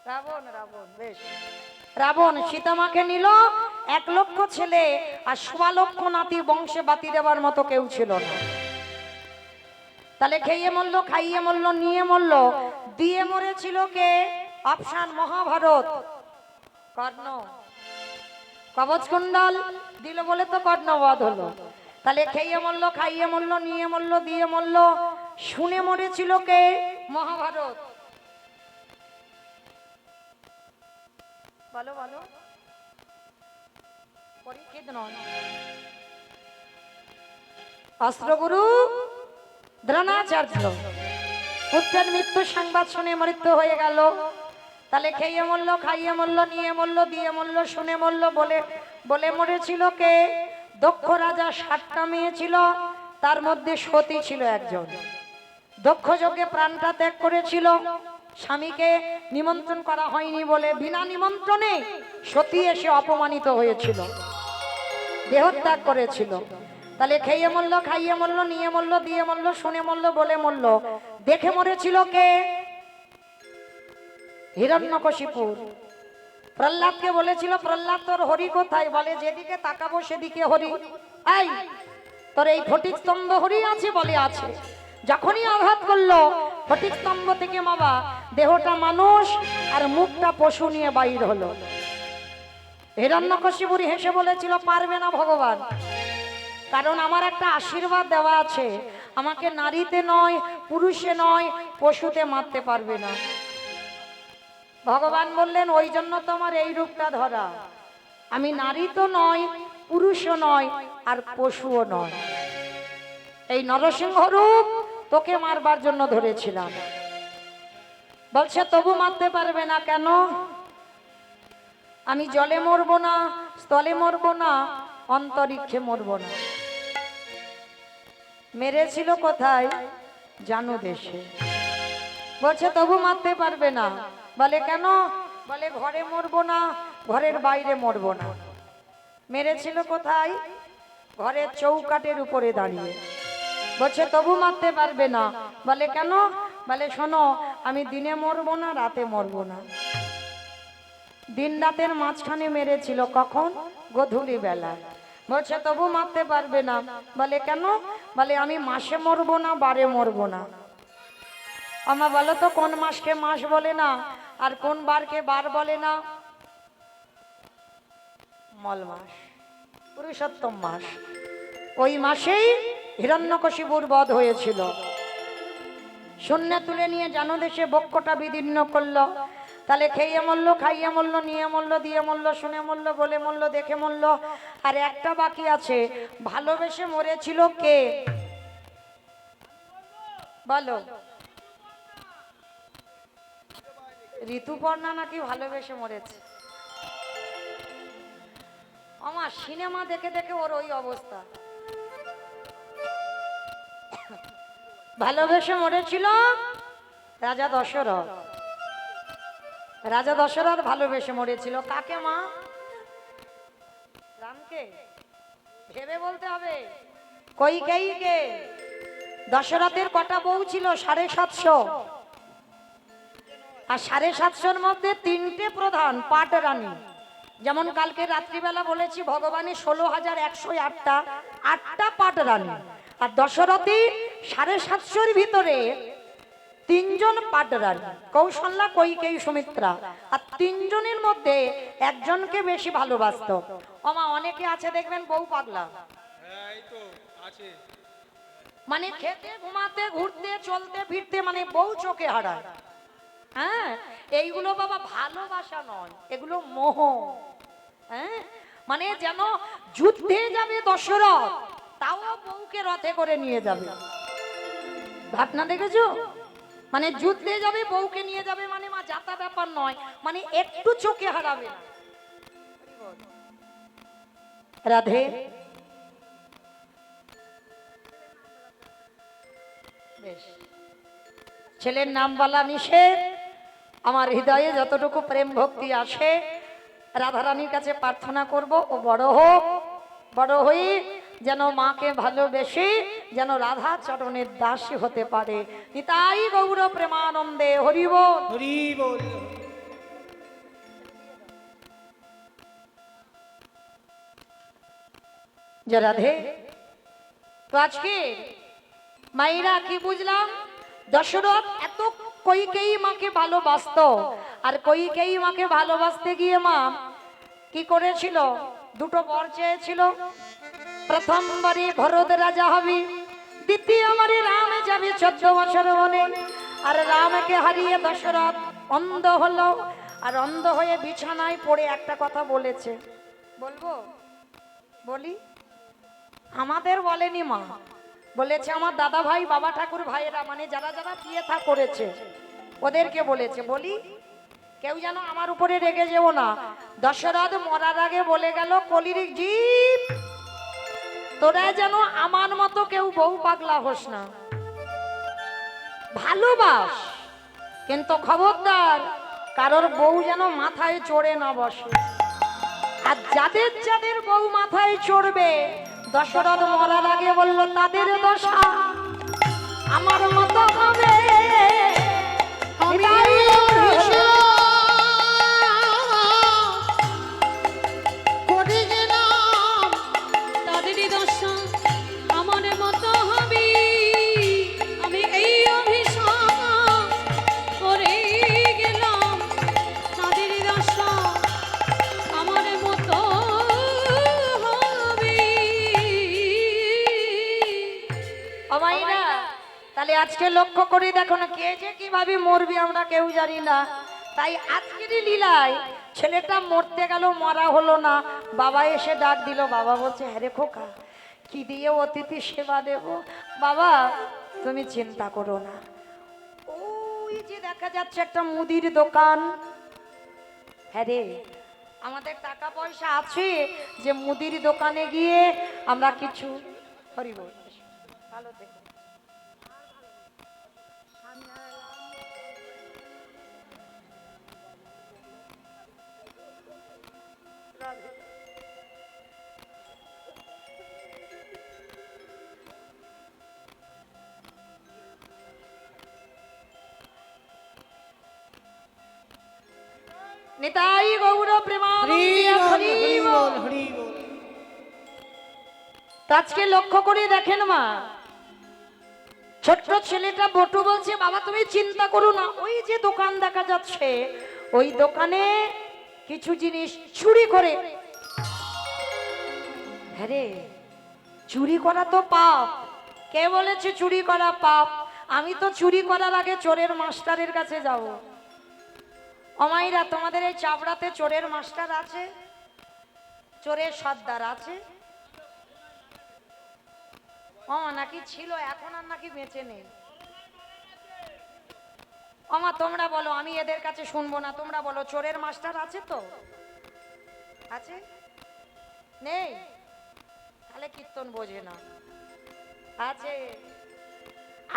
রাবণ। রাবণ, বেশ। রাবণ সীতামাকে নিল, 1 লক্ষ ছেলে আর 1.25 লক্ষ নাতি, বংশে বাতি দেওয়ার মতো কেউ ছিল না। তাহলে খেয়ে মরল, খাইয়ে মরল, নিয়ে মরল, দিয়ে মরেছিল কে? অপশন মহাভারত। কর্ণ। কবচ কুণ্ডল দিল বলে তো কর্ণ বধ হলো। তাহলে খেয়ে মরল, খাইয়ে মরল, নিয়ে মরল, দিয়ে মরল, শুনে মরেছিল কে? মহাভারত। বলো বলো। পরীক্ষিত নয়, অস্ত্রগুরু দ্রোণাচার্য। পুত্রের মৃত্যু সংবাদ শুনে মৃত্যু হয়ে গেল। তাহলে খেয়ে মরল, খাইয়ে মরল, নিয়ে মরল, দিয়ে মরল, শুনে মরল, বলে মরেছিল কে? দক্ষ রাজা 7টা মেয়ে ছিল, তার মধ্যে সতী ছিল একজন। দক্ষ যজ্ঞে প্রাণটা ত্যাগ করেছিল, স্বামীকে নিমন্ত্রণ করা হয়নি বলে বিনা নিমন্ত্রণে সতী এসে অপমানিত হয়েছিল, দেহত্যাগ করেছিল। তাহলে খেয়ে মরল, খাইয়ে মরল, নিয়ে মরল, দিয়ে মরল, শুনে মরল, বলে মরল, দেখে মরেছিল কে? হিরণ্যকশিপু। প্রহ্লাদকে বলেছিল, প্রহ্লাদ তোর হরি কোথায়? বলে যেদিকে তাকাবো সেদিকে হরি। এই তোর এই ফটিক স্তম্ভ হরি আছে? বলে আছে। যখনই আঘাত করলো ফটিক স্তম্ভ থেকে বাবা দেহটা মানুষ আর মুখটা পশু নিয়ে বাইর হলো। হিরণ্যকশিপুর হেসে বলেছিল, পারবে না ভগবান, কারণ আমার একটা আশীর্বাদ দেওয়া আছে, আমাকে নারীতে নয়, পুরুষে নয়, পশুতে মারতে পারবে না। ভগবান বললেন, ওই জন্য তো আমার এই রূপটা ধরা, আমি নারী তো নয়, পুরুষও নয়, আর পশুও নয়। এই নরসিংহ রূপ তোকে মারবার জন্য ধরেছিলাম। বলছে তবু মারতে পারবে না কেন? আমি জলে মরবো না, স্থলে মরবো না, অন্তরিক্ষে মরবো না। মেরেছিল কোথায়? জানু দেশে। বলছে তবু মারতে পারবে না। বলে কেন? বলে ঘরে মরবো না, ঘরের বাইরে মরবো না। মেরেছিল কোথায়? ঘরের চৌকাটের উপরে দাঁড়িয়ে। বলছে তবু মারতে পারবে না। বলে কেন? বলে শোনো, আমি দিনে মরবো না, রাতে মরবো না। দিন রাতের মাঝখানে মেরেছিল, কখন? গোধূলি বেলায়। বলছে তবু মারতে পারবে না। বলে কেন? বলে আমি মাসে মরবো না, বারে মরবো না। আমার বলো তো কোন মাসকে মাস বলে না, আর কোন বারকে বার বলে না? মল মাস, পুরুষোত্তম মাস। ওই মাসেই হিরণ্যকশিপুর বধ হয়েছিল। শূন্য তুলে নিয়ে জানদেশে বক্ষটা বিদীর্ণ করলো। তাহলে খেয়ে মরলো, খাইয়ে মরলো, নিয়ে মরলো, দিয়ে মরলো, শুনে মরলো, বলে মরলো, দেখে মরলো। আর একটা বাকি আছে, ভালোবেসে মরেছিল কে? বলো। ঋতুপর্ণা নাকি ভালোবেসে মরেছে? আমার সিনেমা দেখে দেখে ওর ওই অবস্থা। ভালোবেসে মরেছিল রাজা দশরথ। রাজা দশরথ ভালোবেসে মরেছিল কাকে মা? রামকে। ভেবে বলতে হবে। কইকেয়ীকে। দশরথের কটা বউ ছিল? 750। আর 750-র মধ্যে 3টে প্রধান পাট রানী। যেমন কালকে রাত্রিবেলা বলেছি, ভগবানের 16,108টা 8টা পাট রানী। আর দশরথী 750-র ভিতরে 3জন পাট রানী, কৌশল্যা, কইকেয়ী, সুমিত্রা। আর 3জনের মধ্যে একজনকে বেশি ভালোবাসতো। ওমা অনেকে আছে দেখবেন বউ পাগলা, মানে খেতে, ঘুমাতে, ঘুরতে, চলতে, ফিরতে, মানে বউ চোখে হারায়। হ্যাঁ, এইগুলো বাবা ভালোবাসা নয়, এগুলো মোহ। হ্যাঁ, মানে যেন যুদ্ধে যাবে দশরথ, তাও বউকে রথে করে নিয়ে যাবে। ভাবনা দেখেছো? মানে যুদ্ধে যাবে, বউকে নিয়ে যাবে, মানে মা যাতা ব্যাপার নয়, মানে একটু চোখে হারাবে না। রাধে। বেশ, ছেলের নাম বলা নিষেধ। আমার হৃদয়ে যতটুকু প্রেম ভক্তি আসে, রাধারানীর কাছে প্রার্থনা করব, ও বড় হোক, বড় হই যেন মাকে ভালোবেসে যেন রাধা চরণের দাসী হতে পারে। নিতাই গৌর প্রেমানন্দে হরি বল, হরি বল। যে রাধে। তো আজকে মাইরা কি বুঝলাম? দশরথ এত কইকেয়ী মাকে ভালোবাসতো, আর কইকেয়ী মাকে ভালোবাসতে গিয়ে মা কি করেছিল? দুটো বর চেয়েছিল। প্রথম বারে ভরত রাজা হবি, দ্বিতীয় বারে রাম যাবে 14 বছর বনে। আর রামকে হারিয়ে দশরথ অন্ধ হলো, আর অন্ধ হয়ে বিছানায় পড়ে একটা কথা বলেছে। বলবো? বলি। আমাদের বলেনি মা, বলেছে আমার দাদা ভাই, বাবা ঠাকুর ভাইয়েরা, মানে যারা যারা বিয়ে থা করেছে ওদেরকে বলেছে। বলি, কেউ যেন আমার উপরে রেগে যেও না। দশরথ মরার আগে বলে গেল, কলির জীব, তোরা যেন আমার মতো কেউ বউ পাগলা হোস না, ভালোবাস, কিন্তু খবরদার কারোর বউ যেন মাথায় চড়ে না বসে। আর যাদের যাদের বউ মাথায় চড়বে, দশরথ মরার আগে বলল, তাদের দশা আমার মতো হবে।
করে গেলাম, তাদেরই দশা আমার মতো হবে। আমি এই অভিশাপ
আজকে লক্ষ্য করে দেখো না, কে যে কিভাবে মরবি আমরা কেউ জানি না। তাই আজকেরই লীলায় ছেলেটা মরতে গেল, মরা হলো না। বাবা এসে ডাক দিল, বাবা বলছে হ্যাঁ রে খোকা, কি দিয়ে অতিথি সেবা দেব? বাবা তুমি চিন্তা করো না, ওই যে দেখা যাচ্ছে একটা মুদির দোকান, হ্যাঁ রে আমাদের টাকা পয়সা আছে যে মুদির দোকানে গিয়ে আমরা কিছু হরি বল। ভালো দেখো, নিতাই গৌর প্রেমানন্দে হরি বল। তো আজকে লক্ষ্য করে দেখেন মা, ছোট্ট ছেলেটা বটু বলছে বাবা তুমি চিন্তা করো না, ওই যে দোকান দেখা যাচ্ছে ওই দোকানে কিছু জিনিস চুরি করে। হ্যাঁ রে, চুরি করা তো পাপ। কে বলেছে চুরি করা পাপ? আমি তো চুরি করার আগে চোরের মাস্টারের কাছে যাব। অমাইরা তোমাদের এই চাপড়াতে চোরের মাস্টার আছে? চোরের সর্দার আছে? নাকি ছিল, এখন আর নাকি বেঁচে নেই? অমা তোমরা বলো, আমি এদের কাছে শুনবো না, তোমরা বলো চোরের মাস্টার আছে তো? আছে? নেই? তাহলে কীর্তন বোঝে না। আছে।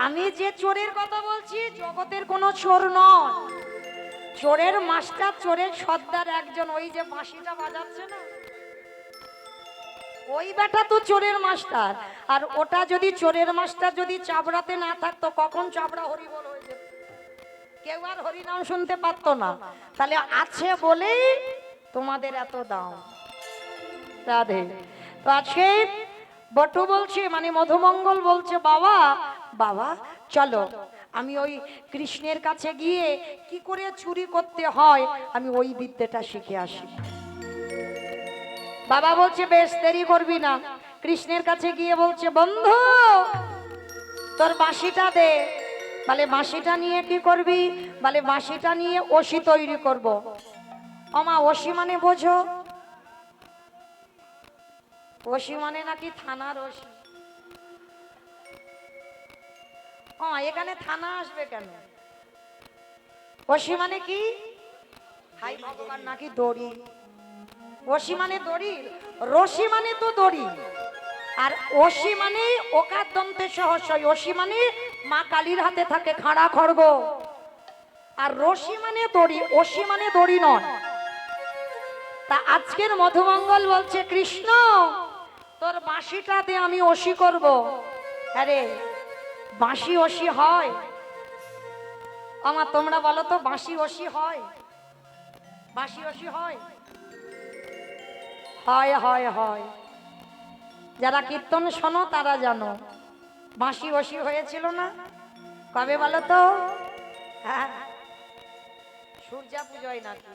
আমি যে চোরের কথা বলছি জগতের কোনো চোর নয়, চোরের মাস্টার, চোরের সর্দার একজন, ওই যে বাঁশিটা বাজাচ্ছে না, ওই বেটা তো চোরের মাস্টার। আর ওটা যদি চোরের মাস্টার যদি চাবড়াতে না থাকতো, কখন চাবড়া হরিবোল হয়ে যেত, কেউ আর হরিনাম শুনতে পারতো না। তাহলে আছে বলেই তোমাদের এত দাম। রাধে। তো আজকে বটু বলছে, মানে মধুমঙ্গল বলছে বাবা, বাবা চলো আমি ওই কৃষ্ণের কাছে গিয়ে কি করে চুরি করতে হয় আমি ওই বিদ্যাটা শিখে আসি। বাবা বলছে বেশ, দেরি করবি না। কৃষ্ণের কাছে গিয়ে বলছে বন্ধু তোর বাঁশিটা দে। বলে বাঁশিটা নিয়ে কি করবি? বলে বাঁশিটা নিয়ে ওসি তৈরি করব। অমা ওসি মানে বোঝো? ওসি মানে নাকি থানার ওসি। এখানে থানা আসবে কেন? ওসি মানে কি? হাই ভগবান, নাকি দড়ি? ওসি মানে দড়ি, রশি মানে তো দড়ি। আর ওসি মানে ওকার দন্তে সহস্রই, ওসি মানে মা কালীর হাতে থাকে খাড়া খড়গ। আর রশি মানে দড়ি, ওসি মানে দড়ি নয়। তা আজকের মধুমঙ্গল বলছে কৃষ্ণ তোর বাঁশিটা দে, আমি ওসি করব। আরে বাঁশি ওসি হয়? আমার তোমরা বলো তো, বাঁশি ওসি হয়? বাঁশি ওসি হয়? হয় হয় হয়। যারা কীর্তন শোনো তারা জানো। বাঁশি ওসি হয়েছিল না কবে বলো তো? হ্যাঁ, সূর্যা পুজোয় নাকি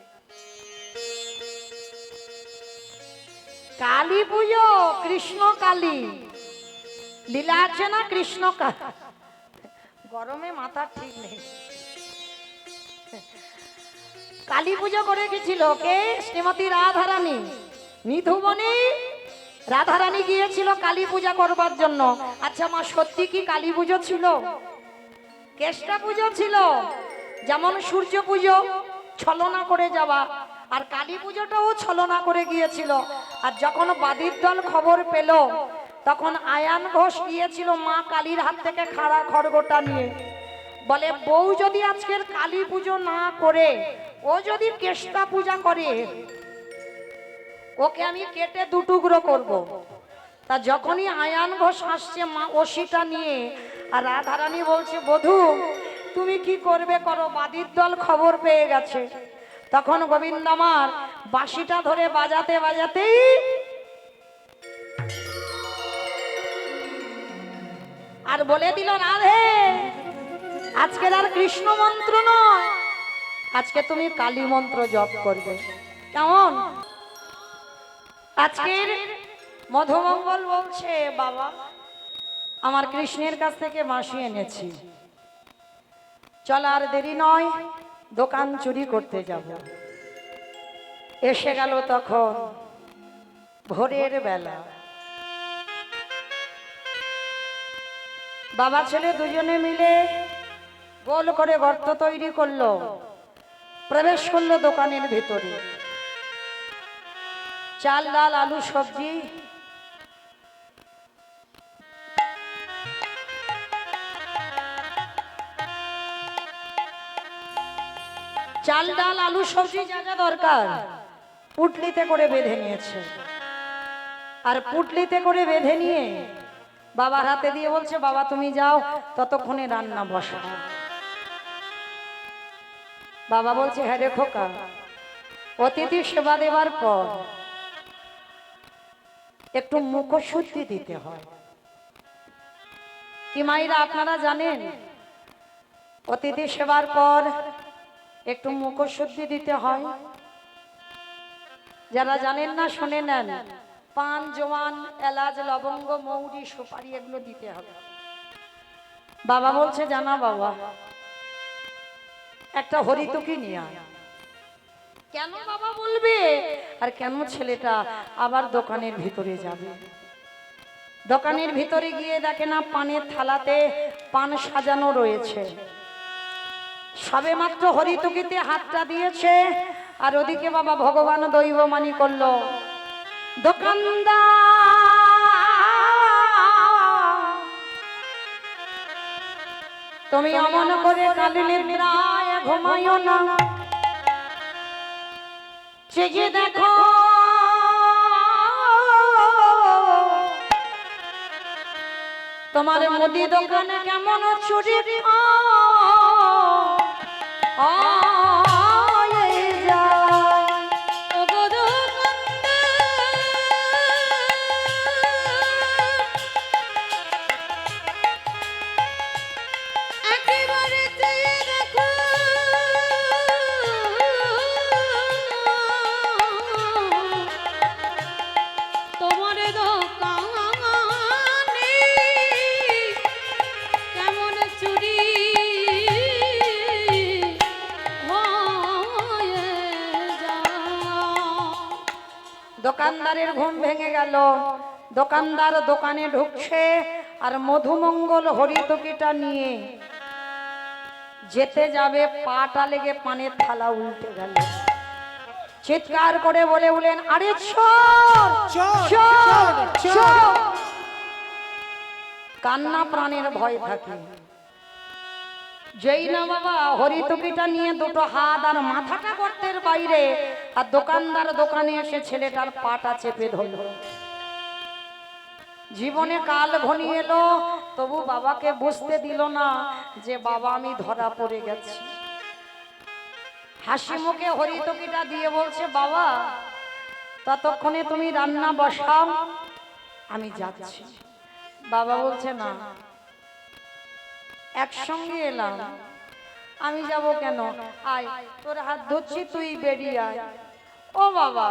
কালী পুজো, কৃষ্ণ কালী লীলা আছে না, কৃষ্ণ গরমে মাথা ঠিক নেই। কালী পুজো করে গেছিল কে? শ্রীমতী রাধারানী। নিধুবনে রাধারানী গিয়েছিল কালী পূজা করবার জন্য। আচ্ছা মা, সত্যি কি কালী পুজো ছিল? কেষ্টা পুজো ছিল। যেমন সূর্য পুজো ছলনা করে যাওয়া, আর কালী পুজোটাও ছলনা করে গিয়েছিল। আর যখন বাদীর দল খবর পেল, তখন আয়ান ঘোষ গিয়েছিল মা কালীর হাত থেকে খাড়া খড়গটা নিয়ে। বলে বউ যদি আজকের কালী পুজো না করে ও যদি কেষ্টা পূজা করে, ওকে আমি কেটে দুটুকরো করব। তা যখনই আয়ান ঘোষ আসছে মা ওসিটা নিয়ে, আর রাধারানী বলছে বধূ তুমি কি করবে করো, বাদীর দল খবর পেয়ে গেছে। তখন গোবিন্দ আমার বাঁশিটা ধরে বাজাতে বাজাতেই আর বলে দিল রাধে আজকের আর কৃষ্ণ মন্ত্র নয়, আজকে তুমি কালী মন্ত্র জপ করবে। কেমন? আজকের মধুমঙ্গল বলছে বাবা আমার কৃষ্ণের কাছ থেকে বাঁশি এনেছি, চল আর দেরি নয়, দোকান চুরি করতে যাব। এসে গেল তখন ভোরের বেলা। বাবা ছেলে দুজনে মিলে গোল করে গর্ত তৈরি করলো, প্রবেশ করলো দোকানের ভিতরে। চাল ডাল আলু সবজি চাল ডাল আলু সবজি যা যা দরকার পুটলিতে করে বেঁধে নিয়েছে। আর পুটলিতে করে বেঁধে নিয়ে বাবার হাতে দিয়ে বলছে, বাবা তুমি যাও, ততক্ষণে রান্না বসা। বাবা বলছে, হ্যাঁ রে খোকা, অতিথি সেবা দেবার পর একটু মুখশুদ্ধি দিতে হয়। কি মায়েরা আপনারা জানেন, অতিথি সেবার পর একটু মুখশুদ্ধি দিতে হয়? যারা জানেন না শুনে নেন, পান জোয়ান এলাচ লবঙ্গ মৌরি সুপারি এগুলো দিতে হবে। বাবা বলছে, জানা বাবা, একটা হরিতকি নিয়ে আয়। কেন বাবা বলবে, আর কেন ছেলেটা আবার দোকানের ভিতরে যাবে? দোকানের ভিতরে গিয়ে দেখে না পানের থালাতে পান সাজানো রয়েছে। সবে মাত্র হরিতকিতে হাতটা দিয়েছে, আর ওদিকে বাবা ভগবান দৈবমানি করলো, দোকানদার তুমি অমন করে কালী নিদ্রায় ঘুমাইও না, জেগে দেখো তোমার মুদি দোকানে কেমন চুরি দোকানদারের ঘুম ভেঙে গেল। দোকানদার দোকানে ঢুকছে, আর মধুমঙ্গল হরিতকিটা নিয়ে যেতে যাবে, পাটা লেগে পানের থালা উল্টে গেল। চিৎকার করে বলে উঠলেন, আরে চোর চোর চোর! কান্না প্রাণের ভয় থাকে। যেই না বাবা হরিতকিটা নিয়ে দুটো হাত আর মাথাটা গর্তের বাইরে, আর দোকানদার দোকানে এসে ছেলেটার পাটা চেপে ধরল। জীবনে কাল ঘনিয়ে এলো, তবু বাবাকে বুঝতে দিল না যে বাবা আমি ধরা পড়ে গেছি। হাসি মুখে হরিতকিটা দিয়ে বলছে, বাবা ততক্ষণে তুমি রান্না বসাও, আমি যাচ্ছি। বাবা বলছে, না, একসঙ্গে এলাম, আমি যাব কেন? আয়, তোর হাত ধরছি, তুই বেরিয়ে আয়। ও বাবা,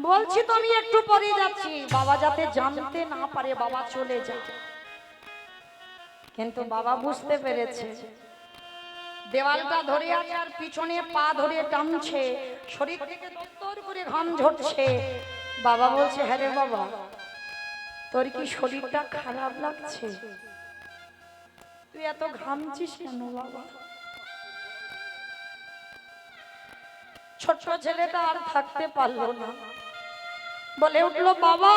বলছি তো আমি একটু পরে যাচ্ছি। বাবা যাতে জানতে না পারে বাবা চলে যায়। কিন্তু বাবা বুঝতে পেরেছে দেওয়ালটা ধরে আছে, আর পিছনে পা ধরে টানছে, শরীর থেকে দত্তর করে ঘাম ঝরছে। বাবা বলছে, হ্যাঁ রে বাবা, তোর কি শরীরটা খারাপ লাগছে? তুই এত ঘামছিস কেন বাবা? ছোট ছেলেটা আর থাকতে পারলো না, বলে উঠলো, বাবা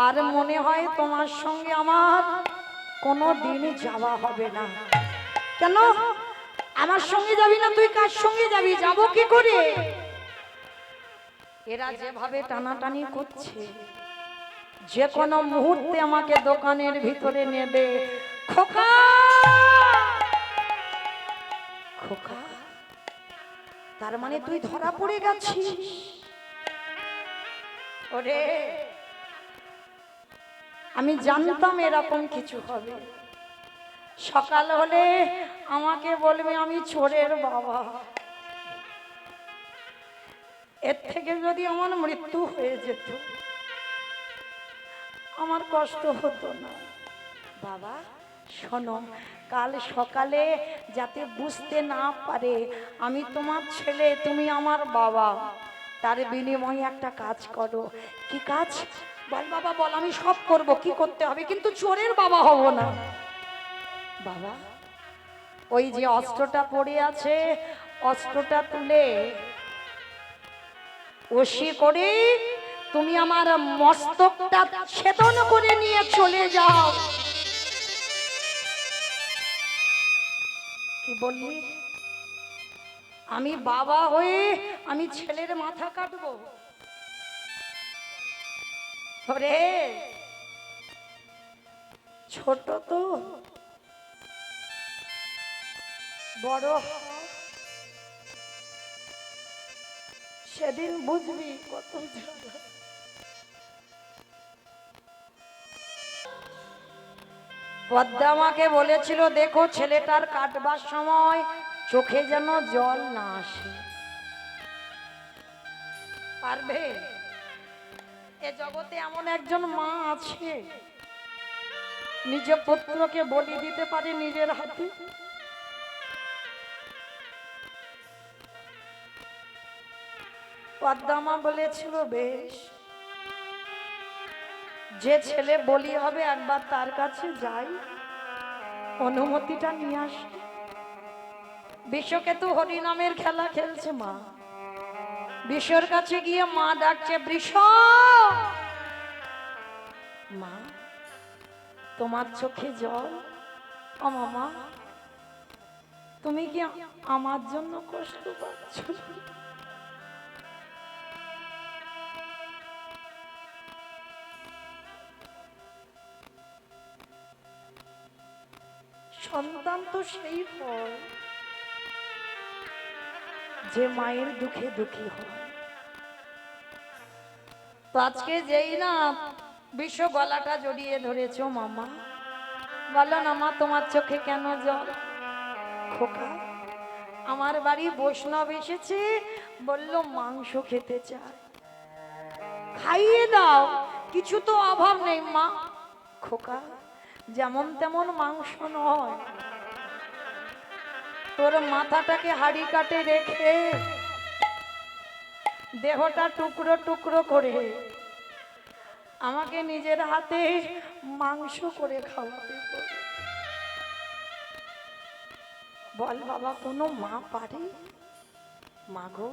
আর মনে হয় তোমার সঙ্গে আমার কোনো দিন যাওয়া হবে না। কেন আমার সঙ্গে যাবি না? তুই কার সঙ্গে যাবি? যাবো কি করে? এরা যেভাবে টানাটানি করছে, যে কোনো মুহূর্তে আমাকে দোকানের ভিতরে নেবে। খোকা খোকা, তার মানে তুই ধরা পড়ে গেছিস? ওরে, আমি জানতাম এরকম কিছু হবে। সকাল হলে আমাকে বলবে আমি চোরের বাবা। এর থেকে যদি আমার মৃত্যু হয়ে যেত, আমার কষ্ট হতো না। বাবা শোনো, কাল সকালে যাতে বুঝতে না পারে আমি তোমার ছেলে, তুমি আমার বাবা, তার বিনিময়ে একটা কাজ করো। কি কাজ? বল বাবা বল, আমি সব করব, কি করতে হবে, কিন্তু চোরের বাবা হব না। বাবা, ওই যে অস্ত্রটা পড়ে আছে, অস্ত্রটা তুলে ওসি করে তুমি আমার মস্তকটা ছেদন করে নিয়ে চলে যাও। কি বললি? আমি বাবা হয়ে আমি ছেলের মাথা কাটবো? ওরে ছোট তো, বড় হ, সেদিন বুঝবি কত জ্বালা। পদ্মা আমাকে বলেছিল, দেখো ছেলেটার কাটবার সময় চোখে যেন জল না আসে। পারবে? এ জগতে এমন একজন মা আছে নিজের পুত্রকে বলি দিতে পারে নিজের হাতে? পদ্মা মা বলেছিল, বেশ, যে ছেলে বলি হবে একবার তার কাছে যাই, অনুমতিটা নিয়ে আসি। বিশ্বকে তো হরিনামের খেলা খেলছে মা, বিশ্বর কাছে গিয়ে মা ডাকছে, বৃষ, মা তোমার চোখে জল। ও মামা, তুমি কি আমার জন্য কষ্ট পাচ্ছ? সন্তান তো সেই হয় যে মায়ের দুঃখে দুঃখী হয়। তো আজকে যেই না বিশ্ব গলাটা জড়িয়ে ধরেছো, মামা বলো না মা তোমার চোখে কেন জল? খোকা, আমার বাড়ি বৈষ্ণব এসেছে, বলল মাংস খেতে চায়, খাইয়ে দাও, কিছু তো অভাব নেই মা। খোকা, যেমন তেমন মাংস নয়, তোর মাথাটাকে হাড়ি কাটে রেখে দেহটা টুকরো টুকরো করে আমাকে নিজের হাতে মাংস করে খাওয়াতে হবে। বল বাবা, কোনো মা পারে? মাগো,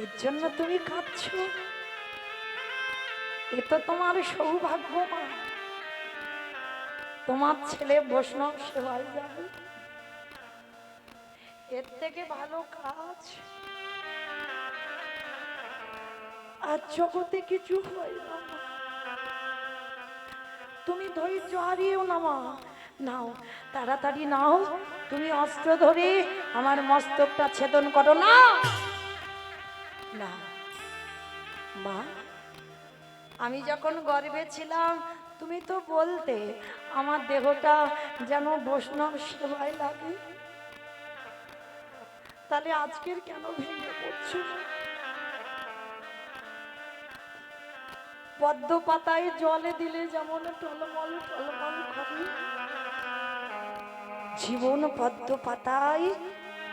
এর জন্য তুমি কাঁদছো? এ তো তোমার সৌভাগ্য মা, তোমার ছেলে বৈষ্ণব সেবায় যাবে, এর থেকে ভালো কাজ আর জগতে কিছু হয় না। তুমি ধৈর্য হারিয়েও না মা, নাও তাড়াতাড়ি নাও, তুমি অস্ত্র ধরে আমার মস্তকটা ছেদন করো। না না মা, আমি যখন গর্ভে ছিলাম তুমি তো বলতে আমার দেহটা যেন বৈষ্ণব সেবায় লাগে, তাহলে আজকের কেন ভেঙে পড়ছো? পদ্ম পাতায় জলে দিলে যেমন টলমল টলমল করে, জীবন পদ্ম পাতায়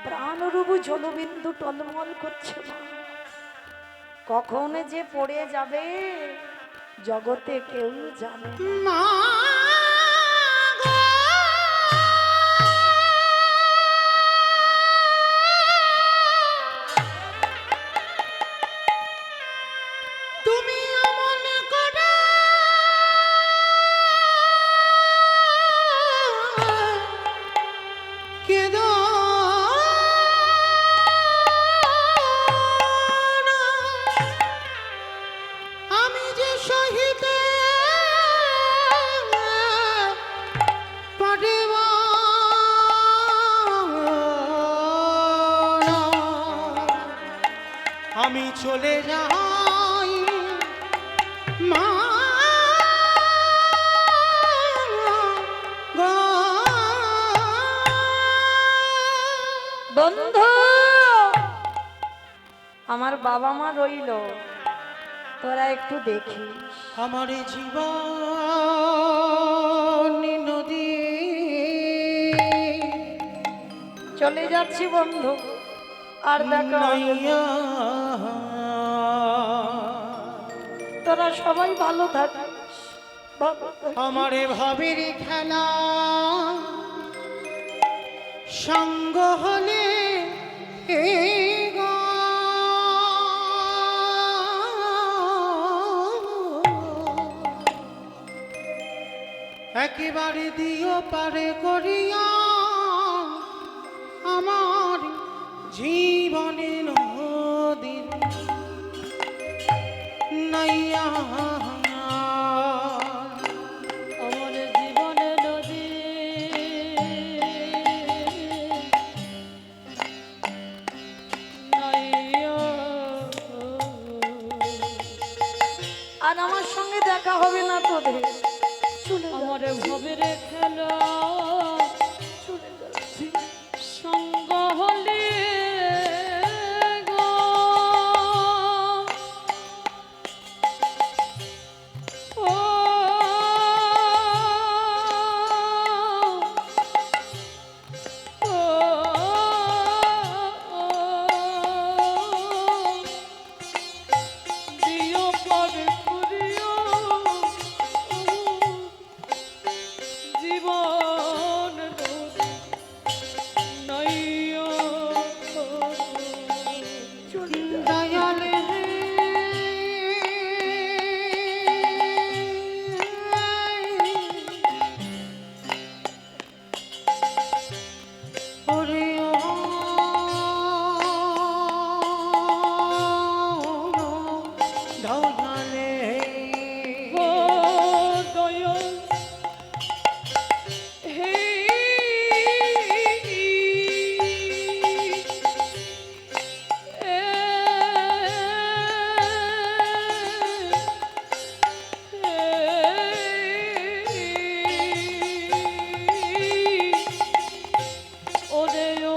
প্রাণরূপ জলবিন্দু টলমল করছে মা। কখন যে পড়ে যাবে জগতে কেউ জানে না।
মা গো, তুমি অমন করে কেঁদো না, আমি যে সহিতে পারিব না। আমি চলে যাই মা গো।
বন্ধু, আমার বাবা মা রইল, তোরা একটু দেখিস।
আমার জীবন
চলে যাচ্ছি বন্ধু, আর দেখা হবে না। তোরা সবাই ভালো থাকিস, ভালো থাকিস।
আমারে ভাবের খেলা সঙ্গ হলে গো, একেবারে দিও পারে করিয়া আমার জীবনে নদীর নাইয়া।
আমার জীবনে নদী নাইয়া।
আর আমার সঙ্গে দেখা হবে না তোদের, চলে যা,
আমার ভবের খেলা
চলে যাচ্ছি।
সঙ্গ হলে গো, ও দিও পরে করিও জীবন নইও।
দয়াল রে, ওরে ও দয়াল রে,
ও দয়াল হে, ওরে ও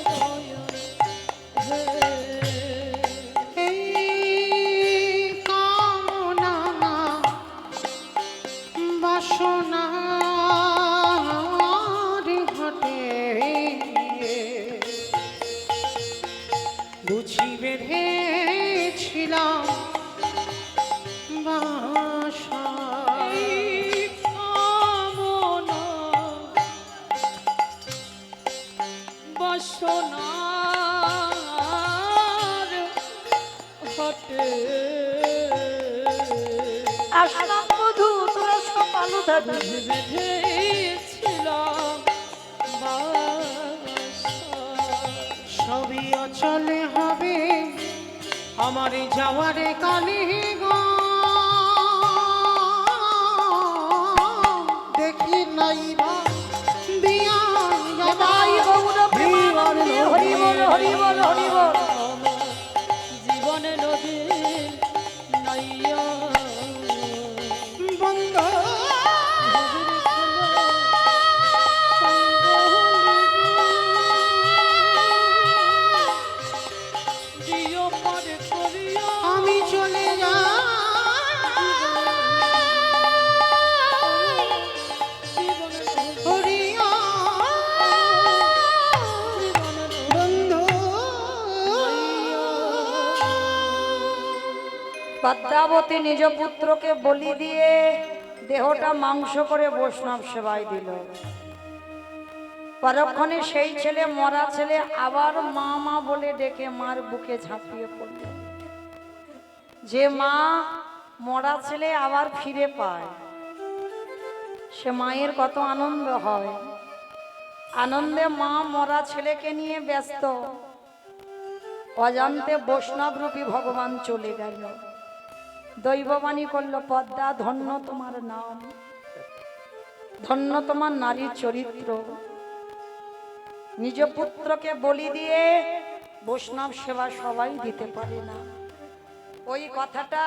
দয়াল হে।
এই কামনা বাসনার ঘটে বুঝি বেঁধেছিলাম বাসা।
এই কামনা বাসনার হটে
আসলাম বধু, তোরা সব ভালো থাকিস।
বেঁধেছিলাম বাসা।
সবই অচলে হবে আমার যাওয়ার কালে গো, দেখি নাই বা দিয়া
নিতাই গৌর প্রেমানন্দে, হরি বল হরি বল হরি বল।
জীবনে নদী নাইয়া।
বন্ধ আমি চলে যাই হরিয়া বন্ধু।
পদ্মাবতী নিজ পুত্রকে বলি দিয়ে দেহটা মাংস করে বৈষ্ণব সেবায় দিল। পরক্ষণে সেই ছেলে, মরা ছেলে আবার মা মা বলে ডেকে মার বুকে ঝাঁপিয়ে পড়ল। যে মা মরা ছেলে আবার ফিরে পায়, সে মায়ের কত আনন্দ হয়। আনন্দে মা মরা ছেলেকে নিয়ে ব্যস্ত, অজান্তে বৈষ্ণব রূপী ভগবান চলে গেল। দৈববাণী করল, পদ্মা ধন্য তোমার নাম, ধন্য তোমার নারীর চরিত্র। নিজ পুত্রকে বলি দিয়ে বৈষ্ণব সেবা সবাই দিতে পারে না। ওই কথাটা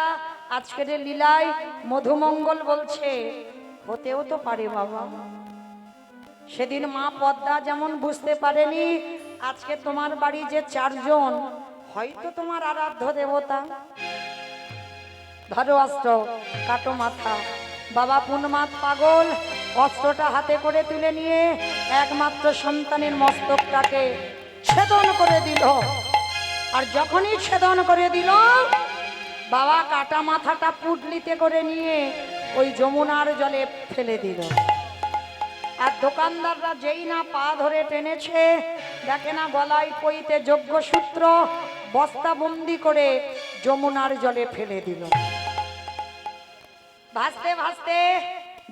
আজকের লীলায় মধুমঙ্গল বলছে, হতেও তো পারে বাবা। সেদিন মা পদ্মা যেমন বুঝতে পারেনি, আজকে তোমার বাড়ি যে চারজন, হয়তো তোমার আরাধ্য দেবতা। ধরো অস্ত্র, কাটো মাথা। বাবা পুনমাত পাগল অস্ত্রটা হাতে করে তুলে নিয়ে একমাত্র সন্তানের মস্তকটাকে ছেদন করে দিল। আর যখনই ছেদন করে দিল, বাবা কাটা মাথাটা পুটলিতে করে নিয়ে ওই যমুনার জলে ফেলে দিল। আর দোকানদাররা যেই না পা ধরে টেনেছে, দেখে না গলায় পইতে যজ্ঞসূত্র বস্তাবন্দি করে যমুনার জলে ফেলে দিল। ভাসতে ভাসতে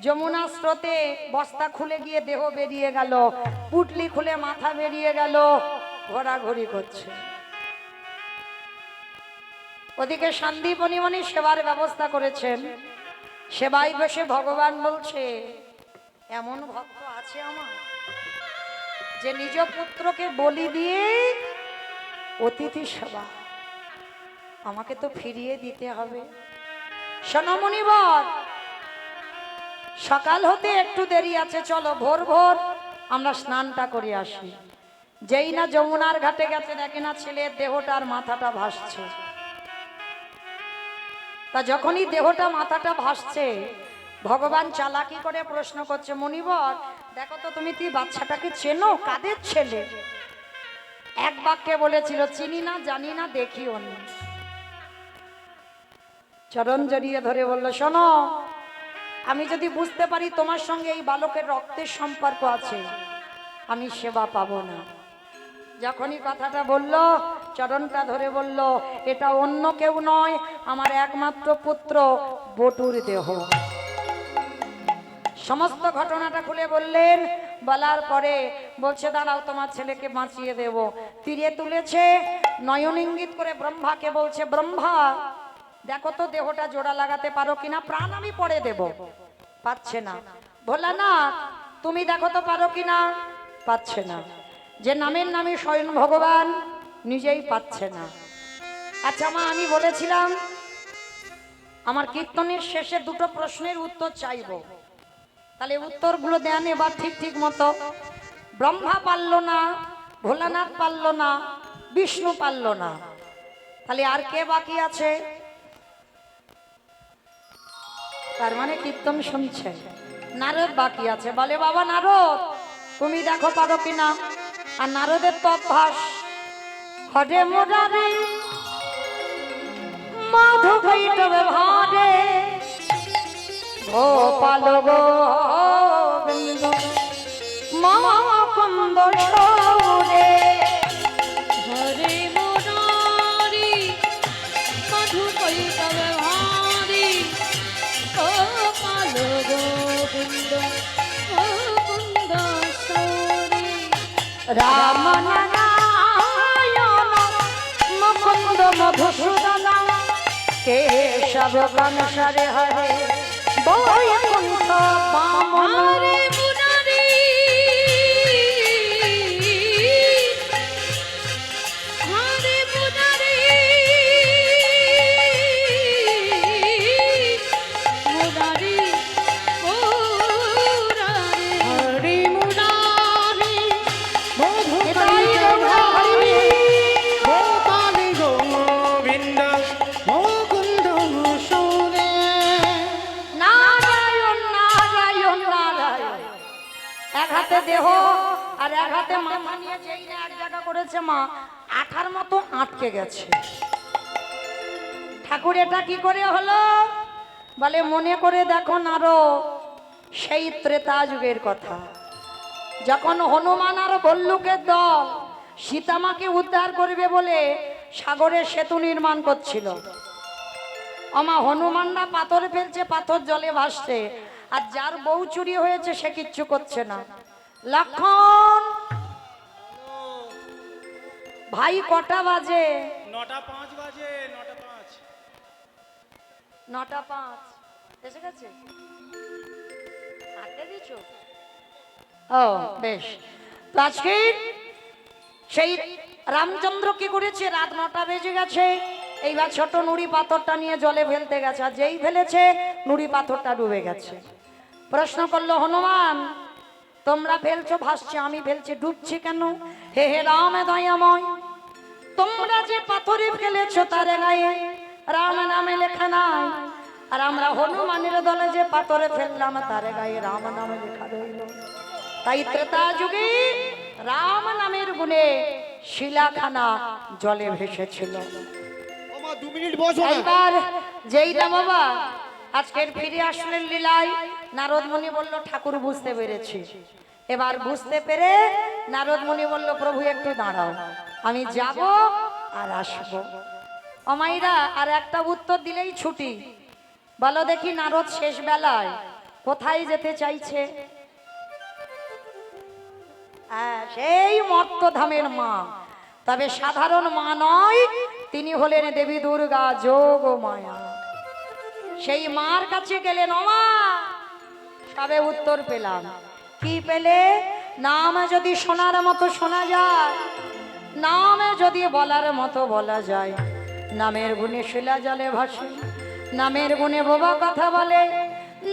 যমুনা স্রোতে বস্তা খুলে গিয়ে দেহ বেরিয়ে গেল, পুটলি খুলে মাথা বেরিয়ে গেল, ঘোরাঘুরি করছে। ওদিকে সন্দীপনী সেবার ব্যবস্থা করেছেন। সেবাই বসে ভগবান বলছে, এমন ভক্ত আছে আমার যে নিজ পুত্রকে বলি দিয়ে অতিথি সেবা আমাকে তো ফিরিয়ে দিতে হবে। শোনো মুনিবর, সকাল হতে একটু দেরি আছে, চলো ভোর ভোর আমরা স্নানটা করে আসি। যেই না যমুনার ঘাটে গেছে, দেখে না ছেলের দেহটার মাথাটা ভাসছে। তা যখনই দেহটা মাথাটা ভাসছে, ভগবান চালাকি করে প্রশ্ন করছে, মুনিবর দেখো তো তুমি কি বাচ্চাটাকে চেনো? কাদের ছেলে? এক বাক্যে বলেছিল, চিনি না, জানি না, দেখিও না। চরণ জড়িয়ে ধরে বলল, শোনো, আমি যদি বুঝতে পারি তোমার সঙ্গে এই বালকের রক্তের সম্পর্ক আছে, আমি সেবা পাবো না। যখনই কথাটা বলল, চরণটা ধরে বলল, এটা অন্য কেউ নয়, আমার একমাত্র পুত্র বটুর দেহ। সমস্ত ঘটনাটা খুলে বললেন। বলার পরে বলছে, দাঁড়াও, তোমার ছেলেকে বাঁচিয়ে দেব। তীরে তুলেছে, নয়ন ইঙ্গিত করে ব্রহ্মাকে বলছে, ব্রহ্মা দেখো তো দেহটা জোড়া লাগাতে পারো কিনা, প্রাণ আমি পরে দেব। পাচ্ছে না। ভোলা না, তুমি দেখো তো পারো কিনা। পাচ্ছে না। যে নামের নামে স্বয়ং ভগবান নিজেই পাচ্ছে না। আচ্ছা মা, আমি বলেছিলাম আমার কীর্তনের শেষে দুটো প্রশ্নের উত্তর চাইব, তাহলে উত্তরগুলো দেন এবার ঠিক ঠিক মতো। ব্রহ্মা পারল না, ভোলানাথ পারল না, বিষ্ণু পারল না, তাহলে আর কে বাকি আছে? তার মানে কীর্তন শুনছে, নারদ বাকি আছে। বলে, বাবা নারদ, তুমি দেখো পারো কিনা। আর নারদের তো অভ্যাস, হরে মুরারি মাধু কৈটবে ভারে গোপাল গোবিন্দ মুকুন্দ সৌরে।
হরে মুরারি মধু কৈতবে ভারি গোপাল গোবিন্দ মুকুন্দ সৌরে।
রাম নারায়ণ মুকুন্দ মধুসূদন কেশব কানসারে হরে বৈকুণ্ঠ বামন।
হরে মুরারি হরে মুরারি মুরারি মুরারি
হরি মুরারি মধু
হৃদয় হরি
গোপাল গোবিন্দ মুকুন্দ সৌরে।
নারায়ণ নারায়ণ নারায়ণ। এক হাতে দেহ আর এক হাতে মাথা নিয়ে যেই না এক জায়গা করেছে, মা আঠার মতো আটকে গেছে। ঠাকুর এটা কি করে হলো? বলে, মনে করে দেখো নারো, সেই ত্রেতা যুগের কথা, যখন হনুমান আর ভল্লুকের দল সীতামাকে উদ্ধার করবে বলে সাগরের সেতু নির্মাণ করছিল। আমা হনুমানরা পাথর ফেলছে, পাথর জলে ভাসছে, আর যার বউ চুরি হয়েছে সে কিচ্ছু করছে না। লক্ষণ ভাই, কটা বাজে?
9:05 বাজে, 9:05।
9:05 এসে গেছে। আটকে দিছো? ও বেশ। তো আজকে সেই রামচন্দ্র কি করেছে, রাত 9টা বেজে গেছে, এইবার ছোট নুড়ি পাথরটা নিয়ে জলে ফেলতে গেছে, আর যেই ফেলেছে নুড়ি পাথরটা ডুবে গেছে। প্রশ্ন করলো, হনুমান তোমরা ফেলছো ভাসছে, আমি ফেলছি ডুবছি কেন? হে হে রাম দয়াময়, তোমরা যে পাথরে ফেলেছো তার গায়ে রাম নামে লেখা নাই, আর আমরা হনুমানের দলে যে পাথরে ফেললাম তার গায়ে রাম নাম লেখা রইল। তাই ত্রেতা যুগে রাম নামের গুণে শিলাখানা জলে ভেসেছিল।
ওমা 2 মিনিট বসো না।
এইবার যেইটা বাবা আজকের ফিরে আসলেন লীলায়, নারদ মুনি বলল ঠাকুর বুঝতে পেরেছি। এবার বুঝতে পেরে নারদ মুনি বলল প্রভু একটু দাঁড়াও, আমি যাব আর আসব। অমাইরা আর একটা উত্তর দিলেই ছুটি। বলো দেখি নারদ শেষ বেলায় কোথায় যেতে চাইছে? হ্যাঁ, সেই মর্তধামের মা, তবে সাধারণ মা নয়, তিনি হলেন দেবী দুর্গা যোগ মায়া। সেই মার কাছে গেলেন। মা, সবে উত্তর পেলাম। কি পেলে? নাম যদি শোনার মতো শোনা যায়, নামে যদি বলার মতো বলা যায়, নামের গুণে শিলা জলে ভাসে, নামের গুণে বোবা কথা বলে,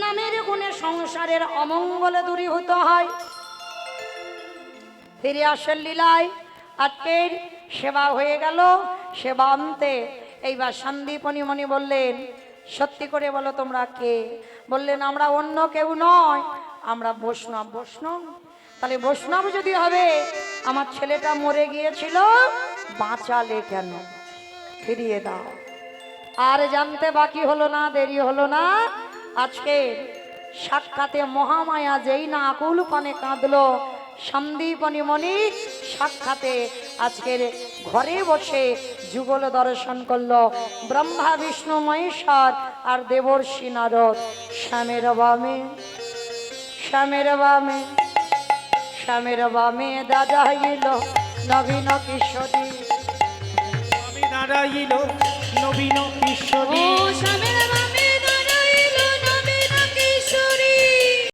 নামের গুণে সংসারের অমঙ্গলে দূরীভূত হয়। ফিরে আসেন লীলায়। আজকের সেবা হয়ে গেল। সেবা অন্তে এইবার সন্দীপনী মণি বললেন, সত্যি করে বলো তোমরা কে? বললেন আমরা অন্য কেউ নয়, আমরা বৈষ্ণব। বৈষ্ণব? তাহলে বৈষ্ণব যদি হবে, আমার ছেলেটা মরে গিয়েছিল, বাঁচালে কেন? ফিরিয়ে দাও। আর জানতে বাকি হলো না, দেরি হলো না। আজকে সাক্ষাতে মহামায়া যেই না আকুল পানে কাঁদলো, সন্দীপনী মণি সাক্ষাতে আজকের ঘরে বসে যুগল দর্শন করলো। ব্রহ্মা বিষ্ণু মহেশ্বর আর দেবর্ষি নারদ শ্যামের বামে, শ্যামের বামে, শ্যামের বামে দাঁড়াইল নবীন কিশোরী।
আমি দাঁড়াইল নবীন কিশোরী।
ও শ্যামের